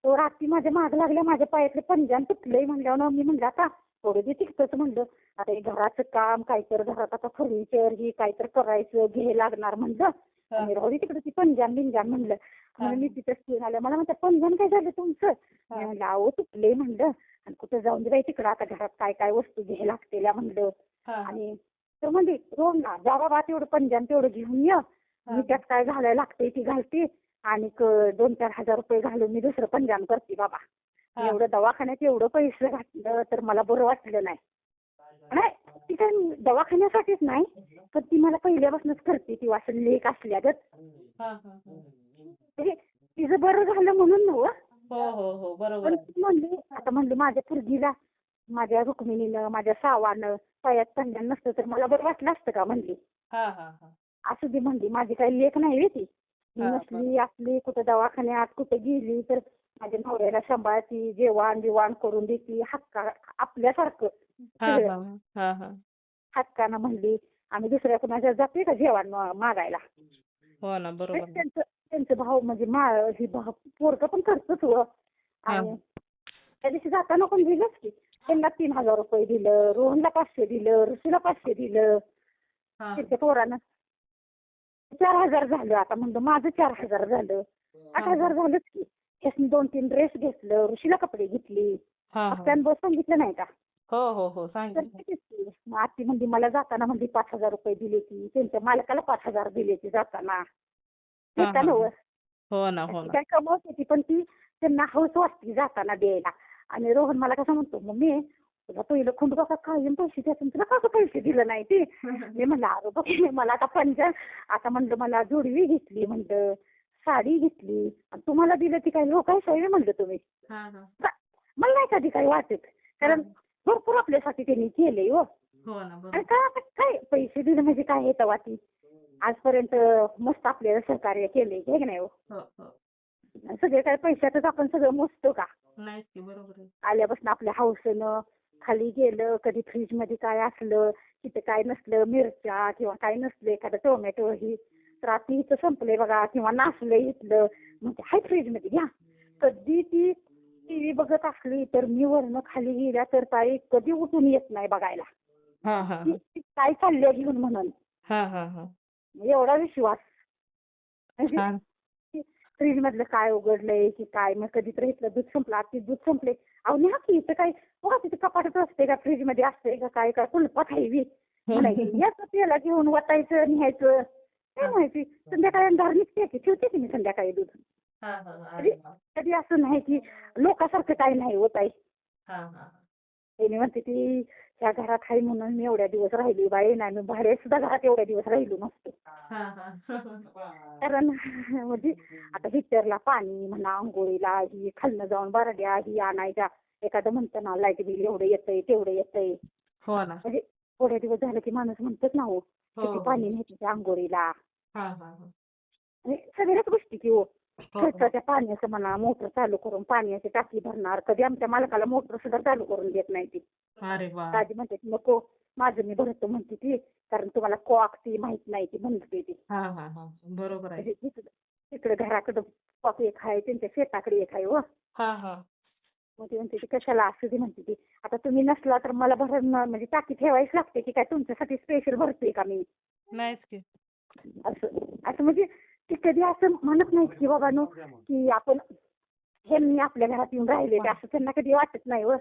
तो रात्री माझ्या माग लागल्या माझ्या पायातले पंजान तुटलंय म्हणल्यावर मी म्हणलं आता थोडं जे तिकतच म्हणलं आता हे घराचं काम काहीतरी घरात आता फर्निचर ही काहीतरी करायचं घे लागणार म्हणलं. आणि राहू दे तिकडे ती पंजान बिंजान म्हणलं. म्हणून मी तिथंच घेऊन आल्या. मला म्हणतात पंजान काय झालं तुमचं. मी म्हणलं अहो तुटलंय म्हणलं आणि कुठं जाऊन दे बाई तिकडं आता घरात काय वस्तू घ्यायला लागतेल्या म्हणलं. आणि तर म्हणजे रोडला जा बाबा तेवढं पंजान तेवढं घेऊन ये मी त्यात काय घालायला लागते ती घालते आणि 2-4 हजार रुपये घालून मी दुसरं पंजाम करते बाबा. एवढं दवाखान्यात एवढं पैसे घातलं तर मला बरं वाटलं नाही. नाही ती काय दवाखान्यासाठीच नाही तर ती मला पहिल्यापासूनच करते ती असं लेख असल्यागत. म्हणजे तिचं बरं झालं म्हणून नव्ह. हो हो हो बरोबर पण आहे. ती म्हणली आता म्हणली माझ्या पोरगीला माझ्या रुक्मिणीनं माझ्या सावानं पायात पंजन नसतं तर मला बरं वाटलं असतं का म्हणली. हा हा हा असू दे म्हणली माझी काही लेख नाही रे ती. मी हा, नसली असली कुठं दवाखान्यात कुठं गेली तर माझ्या नवऱ्याला सांभाळती जेवण बिवाण करून देती हक्का आपल्यासारखं हा सगळं. हा हा हा हक्कानं म्हणली आम्ही दुसऱ्या कुणाच्या जाते का जेवण मागायला. हो ना बरोबर आहे. त्यांचं त्यांचं भाऊ म्हणजे ही पोरगं पण करतच हो. हा आणि त्या दिवशी जाताना पण दिलंच की त्यांना 3,000 रुपये दिलं रोहनला 500 दिलं ऋषीला 500 दिलं. हा त्यांच्या पोरानं 4,000 झालं. आता म्हणलं माझं 4,000 झालं 8,000 झालंच की. ह्यासनी 2-3 ड्रेस घेतलं ऋषीला कपडे घेतली. हा हा हप्त्यानं बस सांगितलं नाही का. हो हो हो तर सांगितलं. कितीच की. मग आत्ती म्हणली मला जाताना म्हणली 5,000 रुपये दिले ती त्यांच्या मालकाला 5,000 दिले ती जाताना. हा येता हा नव्ह. हो ना हो ती ना काय कमवते ती पण ती त्यांना हौस वाटते जाताना द्यायला. आणि रोहन मला कसं म्हणतो मम्मी तुला पहिलं खुंड बघा कायम पैसे द्यायचे तुला कसं पैसे दिलं नाही ते. मी म्हणलं अरे बघ मला आता आता म्हणलं मला जोडवी घेतली म्हणलं साडी घेतली आणि तुम्हाला दिलं ती काय लोक आहे म्हणलं तुम्ही. हा हा मला नाही कधी काही वाटत कारण भरपूर आपल्यासाठी त्यांनी केलंय हो. हो ना आणि बरोबर. काय आता काय पैसे दिले म्हणजे काय येतं वाटी आजपर्यंत मस्त आपल्याला सहकार्य केलंय हे की नाही हो. हो हो सगळे काय पैशातच आपण सगळं मोजतो का. नाहीच की बरोबर आहे. आल्यापासून आपल्या हौसेनं खाली गेलं कधी फ्रीज मध्ये काय असलं तिथे काय नसलं मिरच्या किंवा काय नसलं एखादं टोमॅटो ही तर आता इथं संपलंय बघा किंवा नासलंय इथलं म्हणजे हाय फ्रीज मध्ये घ्या. कधी ती टीव्ही बघत असली तर मी वरनं खाली गेल्या तर ताई कधी उठून येत नाही बघायला. हा हा ती काय चाललंय घेऊन म्हणून हा हा हा एवढा विश्वास. छान. फ्रीज मधलं काय उघडलंय की काय मग कधीतरी इथलं दूध संपलं आता दूध संपले अहो न्या की इथं काय बघा तिथे कपाटात असते का फ्रीज मध्ये असते का काय काय कुलपात आहे म्हणायची याच त्याला घेऊन वाटायचं न्यायचं काय माहिती संध्याकाळी अंधार निघते की ठेवते की मी संध्याकाळी दूध. हा हा अरे वा. कधी असं नाही की लोकांसारखं काही नाही होत आहे. हा हा त्याने म्हणते ती ह्या घरात आहे म्हणून मी एवढ्या दिवस राहिली बाई नाही मी भाड्यात सुद्धा घरात एवढ्या दिवस राहिलो नसतो. हा हा कारण म्हणजे आता हिटरला पाणी म्हणा अंघोळीला ही खालनं जाऊन बरड्या ही आणायच्या एखादं म्हणतं ना लाईट बिल एवढं येतंय तेवढं येतंय. हो ना. म्हणजे थोड्या दिवस झालं की माणूस म्हणतच ना हो किती पाणी माहिती त्या अंघोळीला. हा हा आणि सगळ्याच गोष्टी की हो हो. खर्चाच्या पाण्याचं म्हणा मोटर चालू करून पाण्याची टाकी भरणार कधी आमच्या मालकाला मोटर सुद्धा चालू करून देत नाही ती. अरे वा. दादी म्हणते नको माझं मी भरतो म्हणते ती कारण तुम्हाला कॉक ती माहित नाही ती म्हणते ती. हा हा हा बरोबर आहे. म्हणजे तिकडे घराकडं कॉक एक आहे त्यांच्या शेताकडे एक आहे हो. हा हा मग ती म्हणते ती कशाला असू दे म्हणते ती आता तुम्ही नसला तर मला म्हणजे टाकी ठेवायच लागते की काय तुमच्यासाठी स्पेशल भरते का मी. नाहीच की. असं असं म्हणजे ती कधी असं म्हणत नाहीत की बाबांनो की आपण ह्यांनी आपल्या घरात येऊन राहिले ते असं त्यांना कधी वाटत नाही व.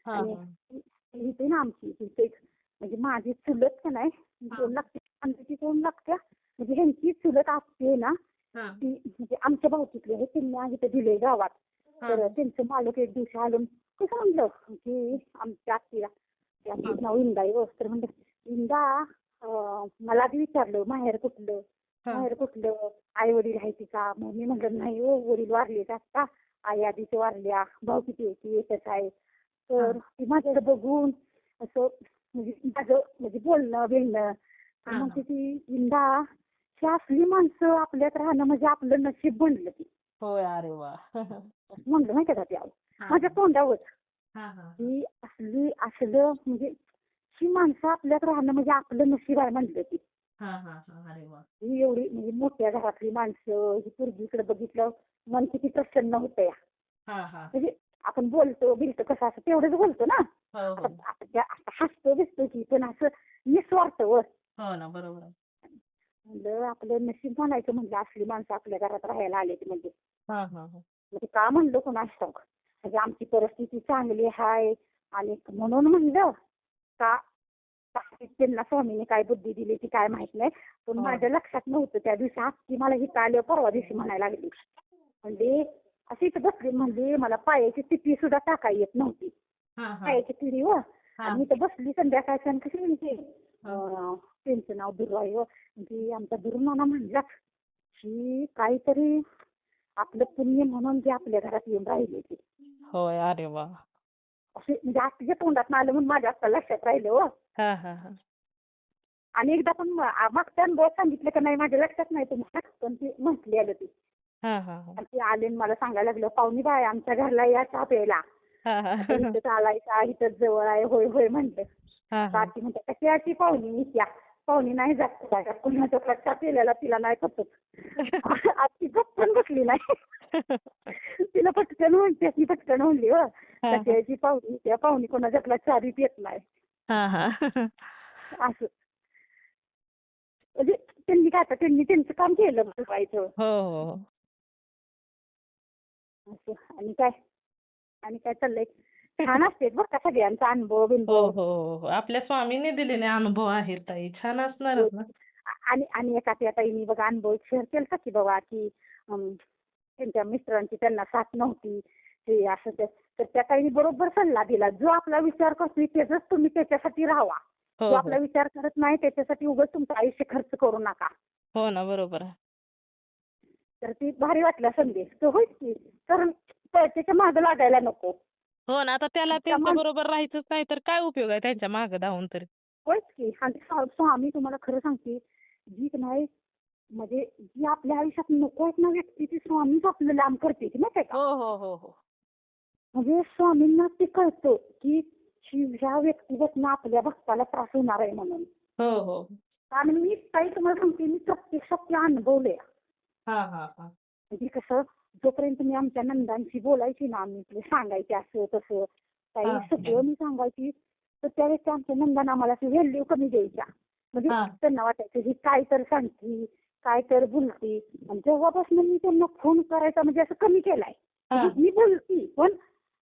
हा आणि हा इथे ना आमची इथे म्हणजे माझी चुलत का नाही 2 लागते आमची 2 लागत्या म्हणजे ह्यांची चुलत असते ना हा ती म्हणजे आमच्या भावकीतले आहे त्यांनी इथे दिले गावात. तर त्यांचं मालक एक दिवशी आलं कसं म्हणलं की आमच्या आत्तीला त्याचं नाव इंदा आहे तर म्हणलं इंदा मला आधी विचारलं माहेर कुठलं आई वडील आहे का मग मी म्हणलं नाही हो वडील वारले आता आई आधीच वारल्या भाऊ किती होती एकच आहे. तर ती माझ्याकडे बघून असं म्हणजे माझं म्हणजे बोलणं म्हणते ती इंदा ही असली माणसं आपल्यात राहणं म्हणजे आपलं नशीब बनलं ती. होय अरे वा. म्हणलं माहिती का ते माझ्या तोंडावर हा हा ही असलं म्हणजे ही माणसं आपल्यात राहणं म्हणजे आपलं नशीब आहे म्हणलं ती. हा हा हा अरे वा. ही एवढी म्हणजे मोठ्या घरातली माणसं ही पोरगीकडे बघितलं मन किती प्रसन्न होतं या. हा हा म्हणजे आपण बोलतो कसं असं तेवढंच बोलतो ना. हो हो आता हसतो दिसतो की पण असं निस्वार्थ व. हो ना बरोबर आहे. म्हणलं आपलं नशीब म्हणायचं म्हणलं असली माणसं आपल्या घरात राहायला आले म्हणजे. हा हा हा म्हणजे का म्हणलं कोणास ठाऊक म्हणजे आमची परिस्थिती चांगली आहे आणि म्हणून म्हणलं का त्यांना स्वामीने काय बुद्धी दिली ती काय माहित नाही. पण हो. माझ्या लक्षात नव्हतं त्या दिवशी. आत्ती मला इथं आल्यावर परवा दिवशी म्हणायला लागली. म्हणजे अशी इथं बसली म्हणजे मला पायाची तिथी सुद्धा टाका येत नव्हती. हा हा पायाची तिरी व हा आणि इथं बसली संध्याकाळची आणि कशी म्हणते हा. त्यांचं नाव दुर्वा आहे व म्हणजे आमचा दुर्नाना म्हणलाच की काहीतरी आपलं पुण्य म्हणून जे आपल्या घरात येऊन राहिले ते होय. अरे वा. असे म्हणजे आत्तीच्या तोंडात आलं म्हणून माझ्या आता लक्षात राहिलं हो. हा हा हा आणि एकदा पण मागच्या अनुभवात सांगितलं का नाही माझ्या लक्षात नाही तुम्हाला पण ती म्हटली आलं ती. हा हा हा आणि ती आले आणि मला सांगायला लागलं पाहुणी बाय आमच्या घरला या चहा प्यायला. हा हा आता इथं चालायचा इथंच जवळ आहे होय होय म्हणलं. हा हा आत्ती म्हणते कशी आजी पाहुणी त्या पाहुणी नाही जात का कुणाच्या चहा प्यायला तिला नाही पटत. आत्ती पटकन बसली नाही. तिला पटकन म्हणते ती पटकन म्हणली हो हा कशी आजी पाहुणी त्या पाहुणी कोणाच्यातला चहा बी पित नाही हा हा असं. म्हणजे त्यांनी काय आता त्यांनी त्यांचं काम केलं बसवायचं हो हो असं. आणि काय चाललंय छान असते बरं का सगळ्यांचा अनुभव हो बिनुभव. हो हो. आपल्या स्वामींनी दिलेले अनुभव आहेत ताई. छान असणारच ना. आणि एका त्या ताईंनी बघा अनुभव शेअर केला की बाबा की त्यांच्या मिस्टरांची त्यांना साथ नव्हती ते असं तर त्या ताईंनी बरोबर सल्ला दिला जो आपला विचार करतोय त्याचाच तुम्ही त्याच्यासाठी राहावा. हो जो हो आपला विचार करत नाही त्याच्यासाठी उगाच तुमचं आयुष्य खर्च करू नका. हो ना. बरोबर आहे. तर ती भारी वाटला संदेश तो होईच की कारण त्याच्या मागं लागायला नको. हो ना. आता त्याला त्या त्यांच्या बरोबर राहायचंच नाही तर काय उपयोग आहे त्यांच्या मागे धावून तरी. होयच की. आणि स्वामी तुम्हाला खरं सांगते जी की नाही म्हणजे जी आपल्या आयुष्यात नको आहेत ना व्यक्ती ती स्वामीच आपलं लांब करते की माहिती आहे का. हो हो हो हो म्हणजे स्वामींना ते कळतं की ह्या व्यक्तीपासून आपल्या भक्ताला त्रास होणार आहे म्हणून. हो हो आणि मी काही तुम्हाला सांगते मी प्रत्यक्षात ते अनुभवलंय. हा हा हा म्हणजे कसं जोपर्यंत मी आमच्या नंदांशी बोलायची ना आम्ही तुला सांगायचे असं तसं काही हा. सगळं मी सांगायची तर त्यावेळेस आमच्या नंदांना आम्हाला अशी व्हॅल्यू कमी द्यायच्या. म्हणजे हा. त्यांना वाटायचं ही काय तर सांगती काय तर बोलती. आणि जेव्हापासून मी त्यांना फोन करायचा म्हणजे असं कमी केलाय. हा. म्हणजे मी बोलती पण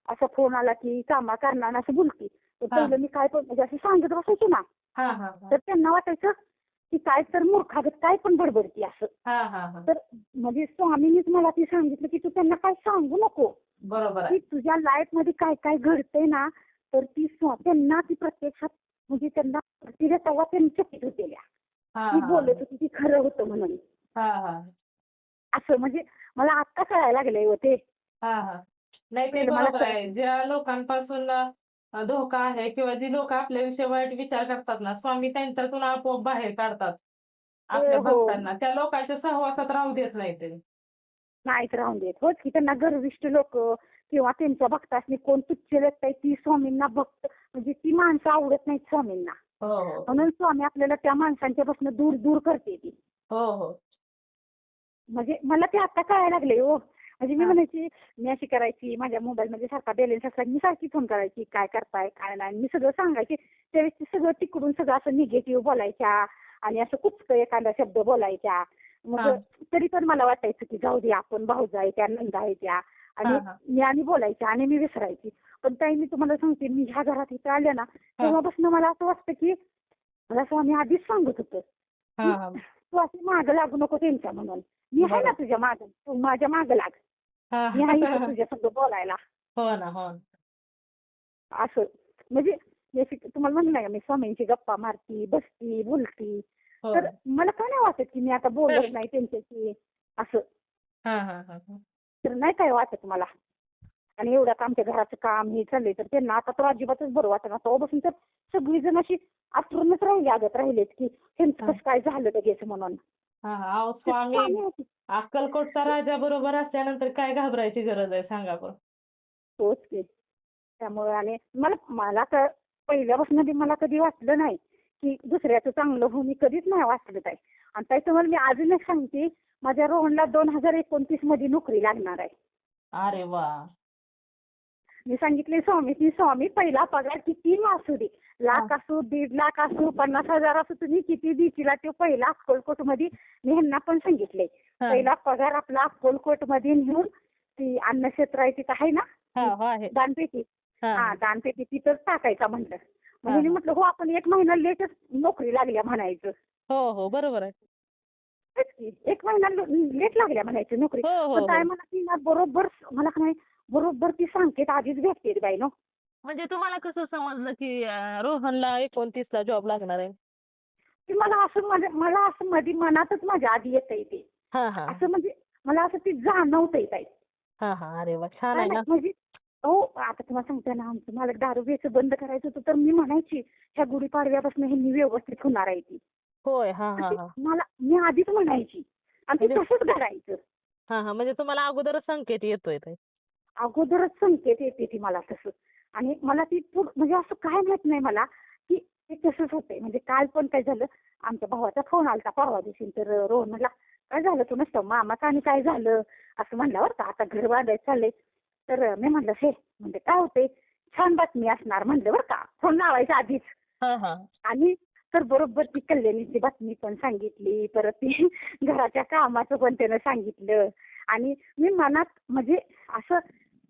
असा फोन आला की कामा करणार असं बोलती. तर हा. पहिलं मी काय पण म्हणजे असं सांगत बसायचे ना हा हा तर त्यांना वाटायचं की काय तर मूर्खागत काय पण बडबडती असं. हा हा हा तर म्हणजे स्वामींनीच मला ती सांगितलं की तू त्यांना काय सांगू नको बरोबर की आहे. तुझ्या लाईफ मध्ये काय काय घडतंय ना तर ती त्यांना ती प्रत्यक्षात म्हणजे त्यांना तिला तेव्हा त्यांनी चकित होतेल्या. हा ती हा बोलत होती ती खरं होतं म्हणून हा हा असं. म्हणजे मला आत्ता कळायला लागलंय हो ते. हा हा नाही ते पहिलं मला बरोबर आहे. ज्या लोकांपासून धोका आहे किंवा जी लोक आपल्याविषयी वाईट विचार करतात ना स्वामी त्यांच्यातून आपोआप बाहेर काढतात आपल्या हो भक्तांना. त्या लोकांच्या सहवासात राहू देत नाही ते. नाहीत राहून देत. होच की त्यांना गर्विष्ठ लोक किंवा त्यांच्या भक्तासनी कोण तुच्छ लेखताय ती स्वामींना भक्त म्हणजे ती माणसं आवडत नाहीत स्वामींना. हो हो म्हणून स्वामी आपल्याला त्या माणसांच्या पासून दूर दूर करते ती. हो हो म्हणजे मला ते आता कळायला लागले हो. म्हणजे मी हा. म्हणायची मी अशी करायची माझ्या मोबाईलमध्ये सारखा बॅलन्स असला मी सारखी फोन करायची काय करताय काय नाही मी सगळं सांगायची. त्यावेळेस ते सगळं तिकडून सगळं असं निगेटिव्ह बोलायच्या आणि असं कुचकं एखादा शब्द बोलायच्या. मग हा. तरी पण मला वाटायचं की जाऊ दे आपण भाऊजा आहे त्या नंदा आहे त्या आणि हा हा मी आणि बोलायच्या आणि मी विसरायची. पण ताई मी तुम्हाला सांगते मी ह्या घरात इथे आले ना तेव्हापासून मला असं वाटतं की मला स्वामी आधीच सांगत होतं हा की हा तू अशी मागं लागू नको त्यांच्या म्हणून. मी आहे ना बरोबर. तुझ्या मागं तू माझ्या मागं लाग. हा मी आहे इथं तुझ्या संग बोलायला हो ना हो ना. असं. म्हणजे तुम्हाला म्हणलं नाही का मी स्वामींची गप्पा मारती बसती बोलती हो तर मला काय नाही वाटत की मी आता बोलत नाही त्यांच्याशी असं. हा हा हा हा तर नाही काय वाटत मला. आणि एवढं का आमच्या घराचं काम हे चाललंय तर त्यांना आता तर अजिबातच बरं वाटत. तेव्हापासून तर सगळीजण अशी आठवणच लागत राहिलेत की त्यांचं कसं काय झालं लगेच म्हणून. हा हा अहो तर स्वामी स्वामी होती. अक्कलकोटचा राजा बरोबर असल्यानंतर काय घाबरायची गरज आहे सांगा बरं. तोच की. त्यामुळे आणि मला पहिल्यापासून मला कधी वाटलं नाही की दुसऱ्याचं चांगलं होऊ मी कधीच नाही वाटलं ताई. आणि ताई तुम्हाला मी अजून एक सांगते माझ्या रोहनला 2029 मध्ये नोकरी लागणार आहे. अरे वा. मी सांगितले स्वामी पहिला पगार किती असू दे लाख असू 1.5 लाख असू 50,000 असू तुम्ही किती देशील तो पहिला अक्कलकोट मध्ये मी ह्यांना पण सांगितलंय. पहिला पगार आपला अक्कलकोट मध्ये नेऊन ती अन्नक्षेत्र आहे तिथं आहे ना हा हो आहे. दानपेटी हा दानपेटी तिथंच टाकायचा म्हणलं. म्हणजे मी म्हटलं हो आपण 1 महिना लेटच नोकरी लागल्या म्हणायचं. हो हो बरोबर आहे. तेच की 1 महिना लेट लागल्या म्हणायची नोकरी. हो हो पण काय हो. मला ती ना बरोबर मला का नाही बरोबर ती संकेत आधीच भेटते बाई नो. म्हणजे तुम्हाला कसं समजलं की रोहनला 29ला जॉब लागणार आहे? की मला असं मध्ये मनातच माझ्या आधी येतंय ते. हां हां. असं म्हणजे मला असं ती जाणवतंय ताई. हां हां. अरे वाह! छान काय आहे नाही ना. म्हणजे हो आता तुम्हाला सांगते ना आमचं मालक दारू घ्यायचं बंद करायचं होतं तर मी म्हणायची ह्या गुढीपाडव्यापासून ह्यांनी व्यवस्थित होणार आहे ती. होय. हां पण हां ते हां. मी आधीच म्हणायची आणि ते म्हणजे तसंच घडायचं. हां हां. म्हणजे तुम्हाला अगोदरच संकेत येतोय ते. अगोदरच संकेत येते ती मला तसं. आणि मला ती म्हणजे असं काय माहित नाही मला, की ते तसंच होतंय. म्हणजे काल पण काय झालं, आमच्या भावाचा फोन आलता परवा दिवशी. तर रोहन म्हणला, "काय झालं तू नसतं मामाचं आणि काय झालं?" असं म्हणला बरं का. आता घर बांधायचं चाललंय. तर मी म्हणलं, "हे," म्हणजे "काय होतंय? छान बातमी असणार," म्हणलं बरं का. फोन लावायच्या आधीच. हां हां. आणि तर बरोबर ती कल्याणीची बातमी पण सांगितली. परत ती घराच्या कामाचं पण त्यानं सांगितलं. आणि मी मनात म्हणजे असं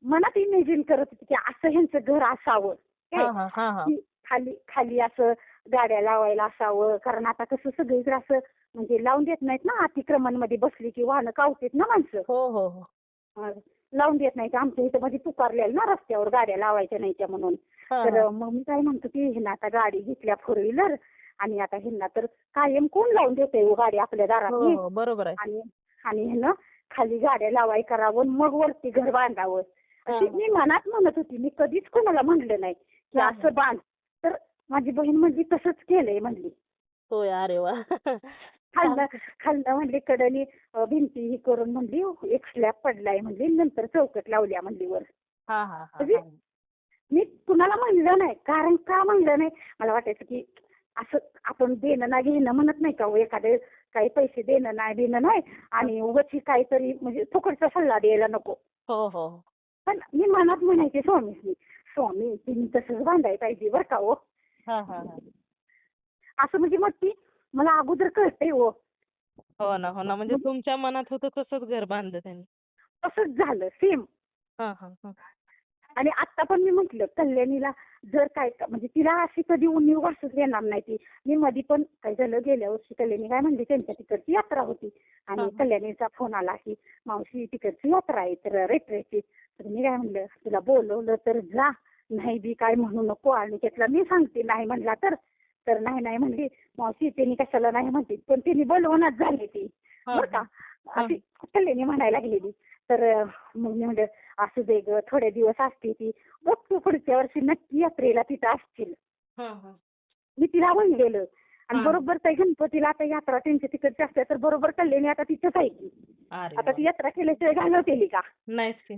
मनात इमेजिन करत होते, की असं ह्यांचं घर असावं. काय हां हां. हां हां. की खाली खाली असं गाड्या लावायला असावं. कारण आता कसं सगळीकडे असं म्हणजे लावून देत नाहीत ना, अतिक्रमणमध्ये बसली की वाहनं कावतात ना माणसं. हो हो हो. अ, लावून देत नाहीत. आमच्या इथं मध्ये पुकारलेलं ना रस्त्यावर गाड्या लावायच्या नाहीत्या म्हणून. हां तर हां. मग मी काय म्हणतो, की ह्यांना आता गाडी घेतल्या फोर व्हीलर आणि आता ह्यांना तर कायम कोण लावून देतंय हो गाडी आपल्या हो दारातली. हो. बरोबर आहे. आणि आणि ह्यानं खाली गाड्या लावाय करावं मग वरती घर बांधावं. हां अशी हां. मी मनात म्हणत होती. मी कधीच कोणाला म्हणलं नाही, की हां हां. असं बांध. तर माझी बहीण म्हणली तसंच केलंय म्हणली. होय. अरे वाह! छान. खालनं खालनं म्हणली कडेने भिंती ही करून म्हणली एक स्लॅब पडलाय म्हणली नंतर चौकट लावल्या म्हणली वर. हां हां हां म्हणजे हां. मी कुणाला म्हणलं नाही. कारण का म्हणलं नाही? मला वाटायचं की असं आपण देणं ना घेणं म्हणत नाही का हो, एखादे काही पैसे देणं नाही देणं नाही आणि उगाच काहीतरी म्हणजे फुकटचा सल्ला द्यायला नको. हो हो. पण मी मनात म्हणायचे स्वामींनी, स्वामी तुम्ही तसंच बांधायला पाहिजे बरं का हो. हां हां हां. असं म्हणजे मग ती मला अगोदर कळतंय हो. हो ना, हो ना. म्हणजे म्हणजे तुमच्या मनात होतं तसंच घर बांधलं त्यांनी. तसंच झालं सेम. हां हां हां. आणि आता पण मी म्हटलं कल्याणीला जर काय म्हणजे तिला अशी कधी उणीव भासूच देणार नाही ती. मी मध्ये पण काय झालं गेल्या वर्षी कल्याणी काय म्हणली त्यांच्या तिकडची यात्रा होती हां आणि हां. कल्याणीचा फोन आला की मावशी तिकडची यात्रा आहे तर रेटरेची. तर मी काय म्हणलं तुला बोलवलं तर जा नाही बी काय म्हणू नको आणि त्यातला मी सांगते नाही म्हणला तर तर नाही नाही म्हणली मावशी त्यांनी कशाला नाही म्हणते पण त्यांनी बोलवणच झाली ती हां बरं का. हां. हां. अशी कल्याणी म्हणायला लागलेली. तर मग मी म्हणलं असू दे ग थोडे दिवस असते ती बघ तू पुढच्या वर्षी नक्की यात्रेला तिथं असशील. हां हां. मी तिला म्हणलेलं आणि हां. बरोबर त्या गणपतीला आता यात्रा त्यांच्या तिकडची असते तर बरोबर कल्याणी आता तिथंच आहे की. अरे आता वाह! ती यात्रा केल्याशिवाय घालवतेली का. नाईस की.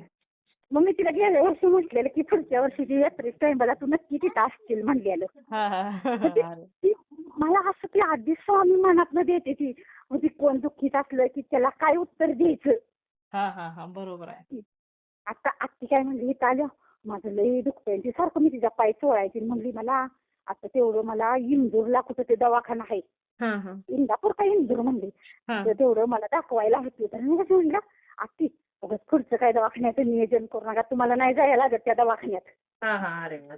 मग मी तिला गेल्या वर्षी म्हटलेलं की पुढच्या वर्षीची यात्रेच्या टाइमला तू नक्की तिथं असशील म्हणलेलं. हां हां. म्हणजे अरे. ती मला असं ती आधीच स्वामी मनातनं देते ती. म्हणजे कोण दुःखीत असलं की त्याला काय उत्तर द्यायचं. हां हां हां. बरोबर आहे. आता आत्ती काय म्हणली इथं आल्या माझं लई दुखतंय ती सारखं मी तिचा पाय चोळायची म्हणली मला आता तेवढं मला इंदूरला कुठं ते दवाखाना आहे हां हां. इंदापूर का इंदूर म्हणली हां. तर तेवढं मला दाखवायला होती तर मी कसं म्हणलं आत्ती उगाच पुढचं काय दवाखान्याचं नियोजन करू नका तुम्हाला नाही जायला लागत त्या दवाखान्यात. हां हां. अरे वाह!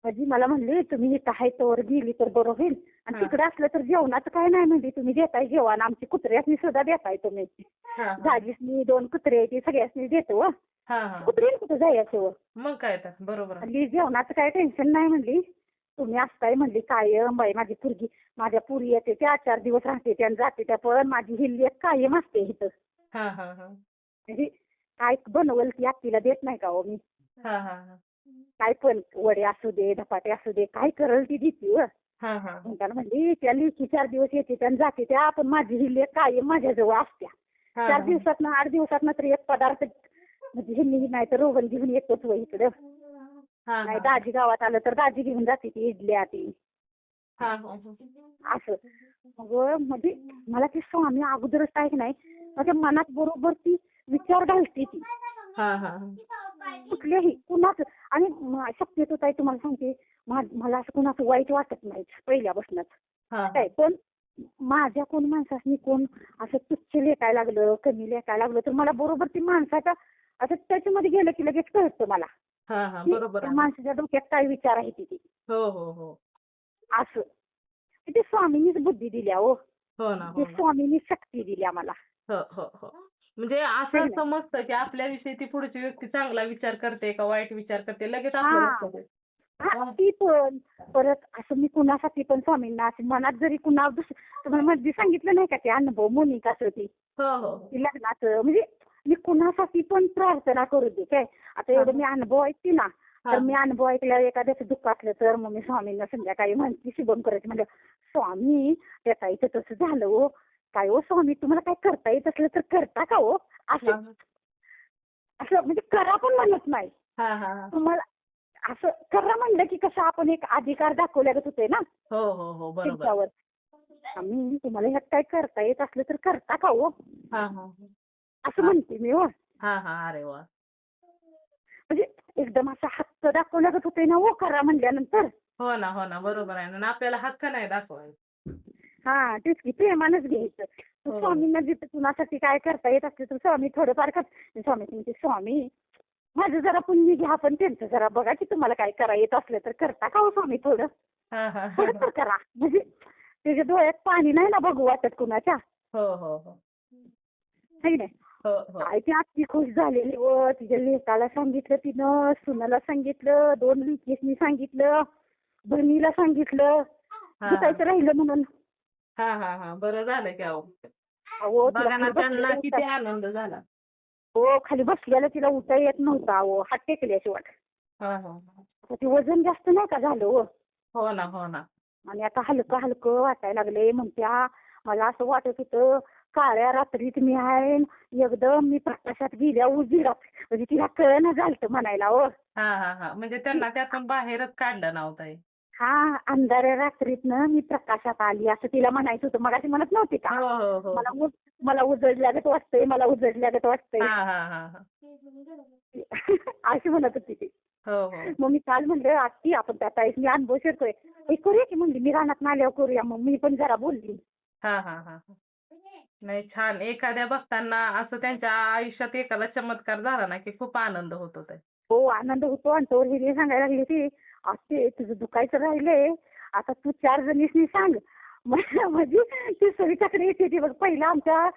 म्हणजे मला म्हणले तुम्ही इथं आहे तोवर गेली तर बरं होईल आणि हां. तिकडे असलं तर जेवणाचं काय नाही म्हणली तुम्ही देताय जेवण आमची कुत्र्यासनी सुद्धा देताय तुम्ही. हां हां. झाडीसनी 2 कुत्रे आहेत ती सगळ्यासनी देतो व. हां हां. कुत्रे कुठं जायचं व. मग काय तर. बरोबर आहे. म्हणली जेवणाचं काय टेन्शन नाही म्हणली तुम्ही असताय म्हणली कायम बाई माझी पोरगी माझ्या पुरी येते 4-4 दिवस राहते त्या आणि जाते त्या पण माझी हिल्ली एक कायम असते इथं. हां हां हां. म्हणजे काय बनवल ती आत्तीला देत नाही का हो मी. हां हां हां. काय पण वडे असू दे धपाटे असू दे काय करल ती देते व. हां हां. म्हणताना म्हणली त्या लेकी 4 दिवस येते आणि जाते त्या पण माझी हिल्ली एक कायम माझ्याजवळ असत्या. हां 4 हां. दिवसातनं 8 दिवसातनं तर एक पदार्थ म्हणजे ह्यांनी नाही तर रोहन घेऊन येतोच व इकडं. हां नाही हां. दाजी गावात आलं तर दाजी घेऊन जाते ती इडल्या ती हां हां हां. असं. मग म्हणजे मला ती स्वामी अगोदरच काय की नाही माझ्या मनात बरोबर ती विचार घालते ती. हां हां हां. कुठल्याही कुणाचं आणि शक्यतो ताई तुम्हाला सांगते मला असं कुणाचं वाईट वाटत नाही पहिल्यापासूनच. हां काय हां. पण माझ्या कोण माणसासनी कोण असं तुच्छ लेखायला लागलं कमी लेखायला लागलं तर मला बरोबर ती माणसाच्या असं त्याच्यामध्ये गेलं की लगेच कळतं मला हां हां. की बरोबर त्या आहे. माणसाच्या डोक्यात काय विचार आहे ती. हो, हो, हो. असं. ते स्वामींनीच बुद्धी दिल्या हो. हो ना, ते हो ना. स्वामींनी शक्ती दिली आम्हाला. हो, हो, हो. म्हणजे है असं की नाही? समजतं, की आपल्याविषयी ती पुढची व्यक्ती चांगला विचार करते का वाईट विचार करते लगेच आपल्या हां. लक्षात येतं. हां, हां. ती पण. परत असं मी कुणासाठी पण स्वामींना असं मनात जरी कुणा तुम्हाला मध्ये सांगितलं नाही का ते अनुभव मोनिकाचं ते. हो, हो. ती लग्नाचं म्हणजे मी कुणासाठी पण प्रार्थना करू दे काय. आता हां, एवढं हां. मी अनुभव ऐकते ना, तर हां, मी हां. अनुभव ऐकल्यावर एखाद्याचं दुःख असलं तर मग मी स्वामींना संध्याकाळी म्हणते शुभम करायची म्हणलं, स्वामी त्याचा इथं तसं झालं हो. काय हो स्वामी तुम्हाला काय करता येत असलं तर करता का हो? असं हां, हां. असं म्हणजे करा पण म्हणत नाही. हां, हां, हां. तुम्हाला असं करा म्हणलं की कसं आपण एक अधिकार दाखवल्यागत होतंय ना हो, हो, हो. बरोबर. त्यांच्यावर. आम्ही तुम्हाला ह्यात काय करता येत असलं तर करता का हो? हां, हां, हां. असं हां, म्हणते मी हो. हां, हां. अरे वाह! म्हणजे एकदम असा हक्क दाखवल्यागत होतंय ना हो करा म्हणल्यानंतर. हो ना, हो ना. बरोबर आहे ना. आणि आपल्याला हक्क नाही दाखवायचा. हां, तेच की प्रेमानच घ्यायचं. तर हो. स्वामींना जिथं कुणासाठी काय करता येत असलं तर स्वामी थोडंफार स्वामी म्हणते, स्वामी माझं जरा पुण्य घ्या पण त्यांचं जरा बघा की तुम्हाला काय करा येत असलं तर करता का हो स्वामी थोडं? हां, हां, हां, थोडं हां. तर करा. म्हणजे त्याच्या डोळ्यात पाणी नाही ना बघू वाटत कुणाच्या. हो, हो, हो. है की नाही? हो, हो. काय ती आत्ती खुश झालेली व तिच्या लेकाला सांगितलं तिनं, सुनाला सांगितलं, 2 लेकीसनी सांगितलं, बहिणीला सांगितलं. हां, हां. भेटायचं राहिलं म्हणून. हां, हां, हां. बरं झालं की अहो. अहो तिला बघा ना खाली त्यांना बसलेलं किती आनंद झाला. हो खाली बसलेलं तिला उठता येत नव्हतं अहो हात टेकल्याशिवाय. हां, हां, हां. आता ते वजन जास्त नाही का झालं हो. हो ना, हो ना. आणि आता हलकं हलकं वाटायला लागले म्हणत्या मला असं वाटत होतं काळ्या रात्रीत मी आहे एकदम मी प्रकाशात गेल्या उजिरात म्हणजे तिला कळना झालतं म्हणायला हो. हां, हां, हां. म्हणजे त्यांना त्यातून बाहेरच काढलं नव्हतं हे. हा अंधाऱ्या रात्रीतनं मी प्रकाशात आली असं तिला म्हणायचं होतं मगाशी म्हणत नव्हती का हो, हो, हो, मला हो. मला उजळल्यागत वाटतंय मला उजळल्यागत वाटतंय. हां, हां, हां, हां. अशी म्हणत होती ती. हो, हो. मग मी काल म्हणलं आत्ती आपण त्या ताईस मी अनुभव शेअर हे करूया की म्हणली मी रानात नाल्यावर करूया मग मी पण जरा बोलली. हां, हां, हां, हां. नाही छान. एखाद्या बघताना असं त्यांच्या आयुष्यात एखादा चमत्कार झाला ना, की खूप आनंद होतो ते. हो आनंद होतो आणि तोवर हिने सांगायला लागली होती आत्ते तुझं दुखायचं राहिलंय आता तू 4 जणीसनी सांग. म्हणजे ती सविताकडे येते ती बघ पहिला आमच्या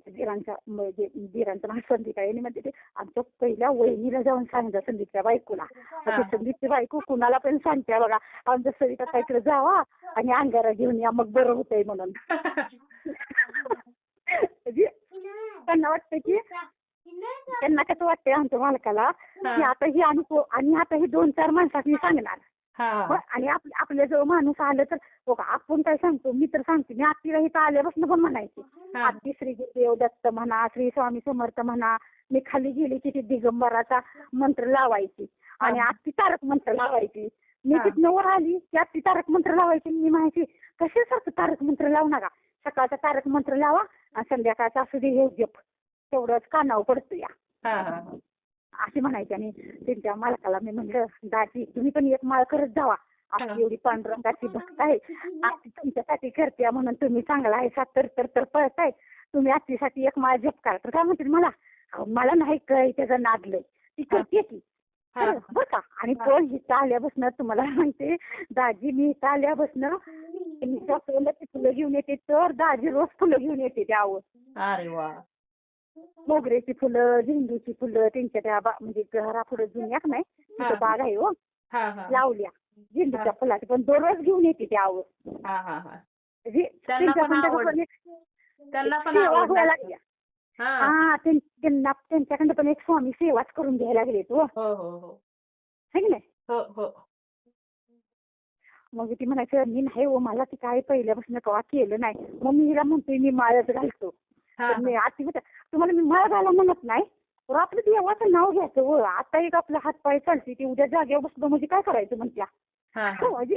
दिरांच्या म्हणजे दिरांचं नाव संदीप आहे आणि म्हणते ते आमच्या पहिल्या वहिनीला जाऊन सांगा संदीपच्या बायकोला. हां. आता संदीपची बायको कुणाला पण सांगते बघा आमच्या सविता ताईकडे जावा आणि अंगारा घेऊन या मग बरं होतंय म्हणून. म्हणजे त्यांना वाटतं की त्यांना कसं वाटतंय आमच्या मालकाला की हां. आता ही आणि आता ही 2-4 माणसांनी सांगणार. हां. आणि आपल्या जवळ माणूस आलं तर हो का आपण काय सांगतो मी तर सांगते मी आत्तीला इथं आल्यापासून पण म्हणायची हां. आत्ती श्री गुरुदेव दत्त म्हणा श्री स्वामी समर्थ म्हणा मी खाली गेली की ती दिगंबराचा मंत्र लावायची आणि हां. आत्ती तारक मंत्र लावायची. मी हां. तिथनं वर आली की आत्ती तारक मंत्र लावायची मी म्हणायची कशासारखं तारक मंत्र लावू नका सकाळचा तारक मंत्र लावा आणि संध्याकाळचा असू दे हे जप तेवढंच कानावर पडतो या. हां, हां, हां. अशी म्हणायची आणि त्यांच्या मालकाला मी म्हणलं दाजी तुम्ही पण एक माळ करत जावा आपली एवढी पांडुरंगाची भक्त आहे आत्ती तुमच्यासाठी करते म्हणून तुम्ही चांगला आहे तर पळताय तुम्ही आत्तीसाठी एक माळ जप करा तर काय म्हणते मला अहो, मला नाही काय त्याचं नादलंय ती करते की हां. बरं का आणि पण इथं आल्यापासून तुम्हाला सांगते दाजी मी इथं आल्यापासून मी जास्वंदाची फुलं घेऊन येते तर दाजी रोज फुलं घेऊन येते त्यावर अरे वाह! मोगऱ्याची फुलं झेंडूची फुलं त्यांच्या त्या म्हणजे घरापुढे जुन्याक नाही तिथं हां. बाग आहे हो हां, हां. लावल्या झेंडूच्या हां. फुलाची पण दररोज घेऊन येते त्यावर हां, हां, हां. म्हणजे त्यांना पण त्यांच्याकडं आवड पण एक त्यांना पण सेवा आवड व्हायला लागते. लागल्या. हां. हा त्यांच्याकडं पण एक स्वामी सेवाच करून घ्यायला लागले तो हो, हो, हो. है की नाही. हो, हो. मग ती म्हणायचं मी नाही हो मला ती काय पहिल्यापासून कवा केलं नाही मग मी हिला म्हणतोय मी माळच घालतो. हां, तर मी हां. आती म्हणते तुम्हाला मी माळ घाला म्हणत नाही तर आपलं देवाचं नाव घ्यायचं हो आता एक आपला हातपाय चालते ती उद्या जागेवर बसलं म्हणजे काय करायचं म्हणत्या. हां, हां. म्हणजे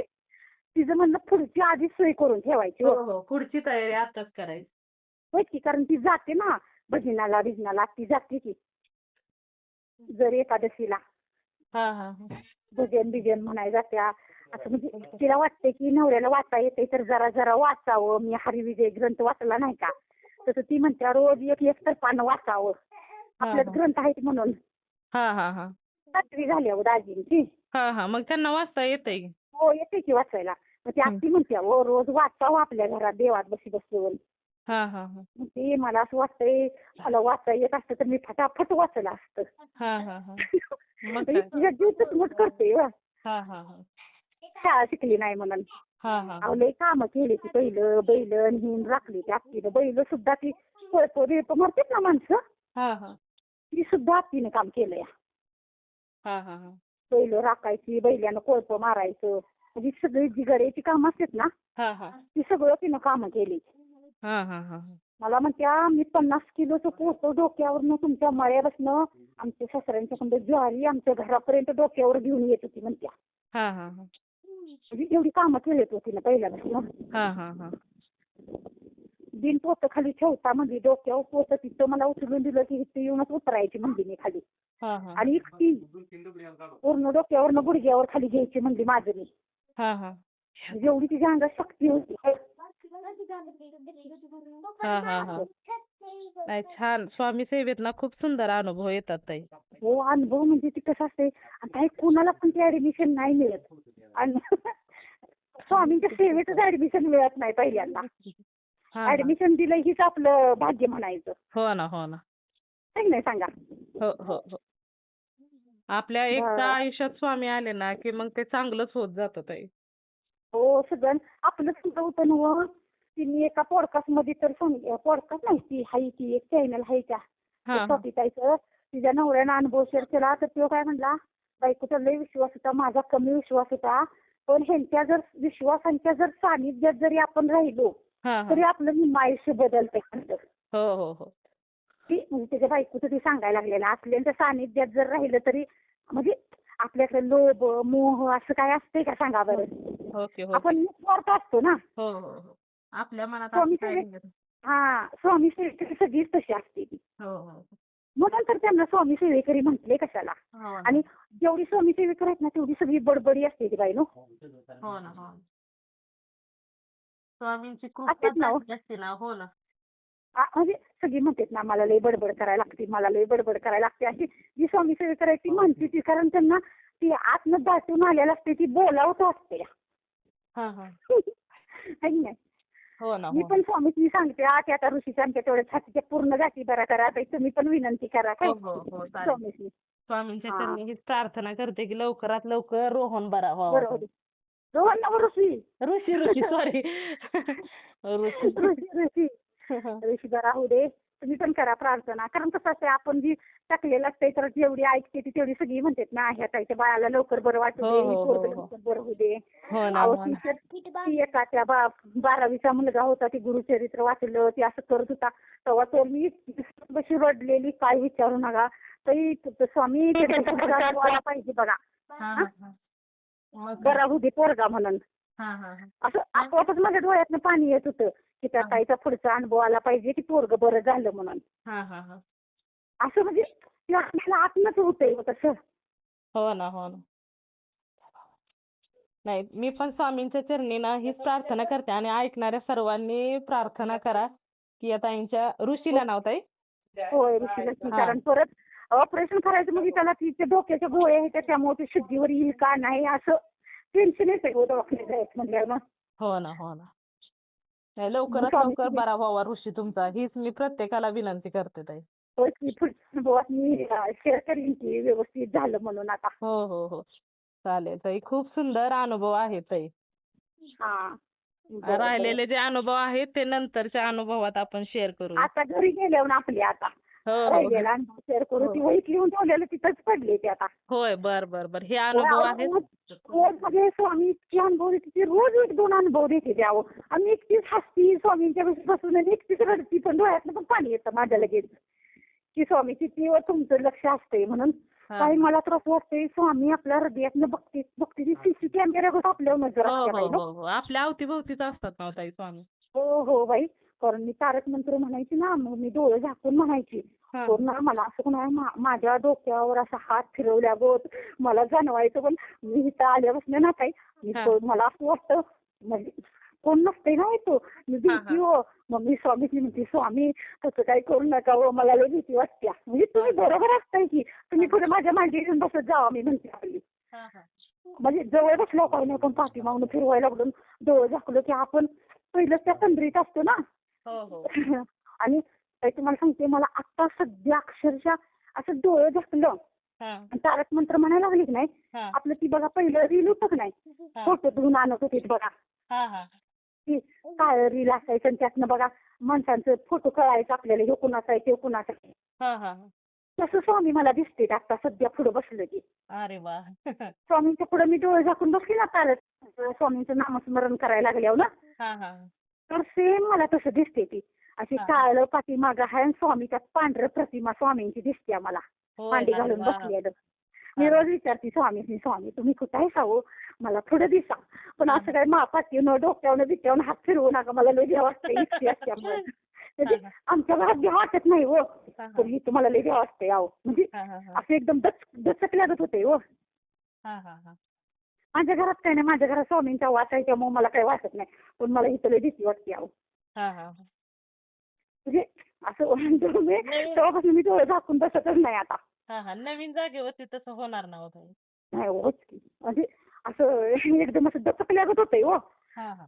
तिचं म्हणणं पुढची आधीच सोय करून ठेवायची हो, हो. हो. पुढची तयारी आताच करायची. होय की कारण ती जाते ना भजनाला ती जाते की जर एकादशीला हां, हां, हां. भजन बिजन म्हणाय जात्या असं म्हणजे तिला वाटते की नवऱ्याला वाचा येते तर जरा जरा वाचावं मी हरिविजय ग्रंथ वाचला नाही का तसं ती म्हणत्या रोज एक तर पानं वाचावं हां, आपल्यात हां. ग्रंथ आहेत म्हणून. हां, हां, हां. 7वी झाली अहो दाजींची हा हा, मग त्यांना वाचता येतंय की? हो येते की वाचायला. मग ती हं. आत्ती म्हणते हो रोज वाचावं आपल्या घरात देवात बसून. हा हा हा. मग ते मला असं वाटतंय मला वाचता येत असतं तर मी फटाफट वाचलं असतं. हा हा हा. मग काय? तिचा जीव चटमट करते हो. हा हा हा. शाळा शिकली नाही म्हणून. हा हा. अहो लय कामं केली ती बैल नेऊन राखली ती आत्तीनं. बैल सुद्धा ती कोळप मरतात ना माणसं हा हा. ती सुद्धा आत्तीनं काम केलंय. हा हा हा. बैल राखायची बैलानं कोळप मारायचं म्हणजे सगळी जी गड्याची कामं असतात ना हा हा. ती सगळं तिनं कामं केली. हा हा हा. मला म्हणत्या मी 50 किलोचं पोतं डोक्यावरनं तुमच्या मळ्यापासनं आमच्या सासऱ्यांच्याकडं ज्वारी आमच्या घरापर्यंत डोक्यावर घेऊन येत होती म्हणत्या. हा हा हा. म्हणजे एवढी कामं केलीत होती ना पहिल्यापासून. हा हा हा. बिन पोतं खाली ठेवता म्हणजे डोक्यावर पोतं तिथं मला उचलून दिलं की इथं येऊनच उतरायची म्हणली मी खाली. हा हा. आणि एकटी पूर्ण डोक्यावरनं गुडघ्यावर खाली घ्यायची म्हणली माझं मी. हा हा. म्हणजे एवढी तिच्या अंगात शक्ती होती. हा हा हा. नाही छान, स्वामी सेवेत ना खूप सुंदर अनुभव येतात ताई. हो अनुभव म्हणजे ती कसं असते काही कुणाला पण ते ऍडमिशन नाही मिळत. आणि स्वामींच्या सेवेतच ऍडमिशन मिळत नाही पहिल्यांदा. हा हा. ऍडमिशन दिलं हीच आपलं भाग्य म्हणायचं. हो ना हो ना. है की नाही सांगा. हो हो हो. आपल्या एकदा आयुष्यात स्वामी आले ना की मग ते चांगलंच होत जातं ताई. हो सगळं आपलं सुद्धा होतं ना. तिने एका पॉडकास्ट मध्ये तर पॉडकास्ट नाही ती हाय ती एक चॅनल हाय त्या हा हा. स्वातीताईचं तिच्या नवऱ्यानं अनुभव शेअर केला तर तो काय म्हणला बायकोचा लय विश्वास होता माझा कमी विश्वास होता पण ह्यांच्या जर विश्वासांच्या जर सानिध्यात जरी आपण राहिलो हा हा. तरी आपलं निम्म आयुष्य बदलतंय. हो हो हो. ती म्हणजे त्याच्या बायकोचं ती सांगायला लागलेलं असल्यांच्या सानिध्यात जर राहिलं तरी म्हणजे आपल्याकडे लोभ मोह असं काय असतंय का सांगा बरं. ओके हो. आपण निस्वार्थ असतो ना. हो हो हो. आपल्या मनात स्वामी असं काय सेवेत निघत. हा स्वामी सेवेकरी सगळीच तशी असते ती. हो हो म्हणून तर त्यांना स्वामी सेवेकरी म्हटले कशाला. हो. आणि जेवढी स्वामी सेवेकरी आहेत ना तेवढी सगळी बडबडी असते ती बाई नो. हो ना हो. स्वामींची असतेच ना हो. कृपा असते ना. हो ना. म्हणजे सगळी म्हणतात ना मला लय बडबड करायला लागते मला लय बडबड करायला लागते अशी जी स्वामी सेवेकरी आहे ती म्हणते ती कारण त्यांना ती आतनं दाटून आलेलं असते ती बोलावत असते. हा हा. है की नाही. हो ना मी हो. पण स्वामीची सांगते आता ऋषीच्या आमच्या तेवढ्या छातीच्या पूर्ण गाठी बरा करा आता तुम्ही पण विनंती करा काय हो हो हो चालेल. स्वामीची. स्वामींच्या हा. चरणी हीच प्रार्थना करते की लवकरात लवकर रोहन बरा व्हावा. बरोबर. रोहन नव ऋषी. ऋषी ऋषी सॉरी. ऋषी. ऋषी ऋषी बरा होऊ दे. तुम्ही पण करा प्रार्थना कारण कसं असते आपण जी टाकलेलं असते तर जेवढी ऐकते ती तेवढी सगळी म्हणतात ना ह्या ताईच्या बाळाला लवकर बरं वाटू हो, दे हो, पोरगं हो, हो. लवकर बरं होऊ दे. हो ना अहो हो ना. ती एका त्या 12वीचा मुलगा होता ती गुरुचरित्र वाचलं ती असं करत होता तेव्हा तो मी कशी रडलेली काय विचारू नका तरी स्वामी त्याला पाहिजे बघा. हा हा हा. मग काय? बरा होऊ दे पोरगा म्हणून. हा हा हा. असं आपोआपच माझ्या डोळ्यातनं पाणी येत होतं की त्या ताईचा पुढचा अनुभव आला पाहिजे की पोरगं बरं झालं म्हणून. हा हा हा. असं म्हणजे ते आपल्याला आत्मच होतंय तसं. हो ना हो ना. नाही मी पण स्वामींच्या चरणी ना हीच प्रार्थना करते आणि ऐकणाऱ्या सर्वांनी प्रार्थना करा की या ताईंच्या ऋषीला नाव ताई. होय ऋषीलक्ष्मी कारण परत ऑपरेशन करायचं म्हणजे त्याला तिच्या डोक्याच्या गोळ्या आहेत त्याच्यामुळे ते शुद्धीवर येईल का नाही असं टेन्शन येतंय हो दवाखान्यात जायचं म्हटल्यावर ना. हो ना हो ना. नाही लवकरात लवकर बरा व्हावा ऋषी तुमचा हीच मी प्रत्येकाला विनंती करते ताई. होय की पुढच्या अनुभवात मी शेअर करीन की व्यवस्थित झालं म्हणून आता. हो हो हो. चालेल ताई खूप सुंदर अनुभव आहेत ताई. हा. राहिलेले जे अनुभव आहेत ते नंतरच्या अनुभवात आपण शेअर करू. आता घरी गेल्यावर आपली आता हो हो. राहिलेला अनुभव शेअर करू ती वहीत लिहून ठेवलेलं तिथंच पडले ते आता. होय बर बर बर हे अनुभव आहेत. रोज म्हणजे स्वामी इतके अनुभव देते ती रोज 1-2 अनुभव देते द्यावं आणि एकटीच हसती स्वामींच्या बसून आणि एकटीच रडती पण डोळ्यातनं पण पाणी येतं माझ्या लगेच की स्वामी किती तुमचं लक्ष असतंय म्हणून. काही मला तर असं वाटतंय स्वामी आपल्या हृदयातनं बघते ती सीसी कॅमेऱ्यावर आपल्यावर नजर हो असते हो बाई ना. हो हो. आपल्या अवतीभोवतीच असतात ना ताई स्वामी. हो हो बाई कारण मी तारक मंत्र म्हणायची ना मग मी डोळे झाकून म्हणायची. हा. तर ना मला असं कोणा माझ्या डोक्यावर असा हात फिरवल्या गोत मला जाणवायचं पण मी इथं आल्यापासून ना काही मला असं वाटतं म्हणजे कोण नसते ना येतो मी भीती हो मग मी स्वामीची म्हणते स्वामी तसं काही करू नका हो मला लई भीती वाटते म्हणजे तुम्ही बरोबर असताय की तुम्ही पुढे माझ्या मांडी घेऊन बसत जावा मी म्हणते आपली. म्हणजे जवळ बसलो काही नाही पण पाठीमागून फिरवायला लागलो डोळे झाकलो की आपण पहिलंच त्या तंद्रीत असतो ना. हो हो. आणि ताई तुम्हाला सांगते मला आता सध्या अक्षरशः असं डोळे झाकलं हा आणि तारक मंत्र म्हणायला लागली की नाही. हा आपलं ती बघा पहिलं रील होतं की नाही हा फोटो धुवून आणत होते बघा. हा हा ती काळं रील असायचं आणि त्यातनं बघा माणसांचं फोटो कळायचं आपल्याला हे कुणाचं आहे ते कुणाचं आहे. हा हा. तसं स्वामी मला दिसते आता सध्या पुढे बसलं की. अरे वा. स्वामींच्या पुढे मी डोळे झाकून बसले ना तारक स्वामींचं नामस्मरण करायला लागल्यावर ना. हा हा तर सेम मला तसं दिसते ती अशी हा. काळं पाठीमागं आहे आणि स्वामी त्यात पांढरं प्रतिमा स्वामींची दिसते मला होय. मांडी अरे घालून वा. बसलेलं. मी हा रोज विचारते स्वामी स्वामी तुम्ही कुठे आहे सावो मला थोडं दिसा पण हा. असं काय पाठीनं डोक्यावनं बिट्यावनं हात फिरवू नका मला लय भ्या वाटतं इतकी असल्यामुळे. म्हणजे हा. आमच्या घरात भ्या वाटत नाही हो हा. पण ही तुम्हाला लय भ्या वाटते अहो म्हणजे हा हा हा. असं एकदम दचक लागत होते हो. हा हा हा. माझ्या घरात काय नाही माझ्या घरात स्वामींचा वास आहे त्यामुळे मला काही वाटत नाही पण मला इथं लय भीती वाटते अहो. हा हा हा. म्हणजे असं मी नवीन तेव्हापासून मी डोळे झाकून बसतच नाही आता. हा हा. नवीन जागेवरती तसं होणार नव्हतं. नाही होच की म्हणजे असं एकदम असं दचक लागत होते हो. हा हा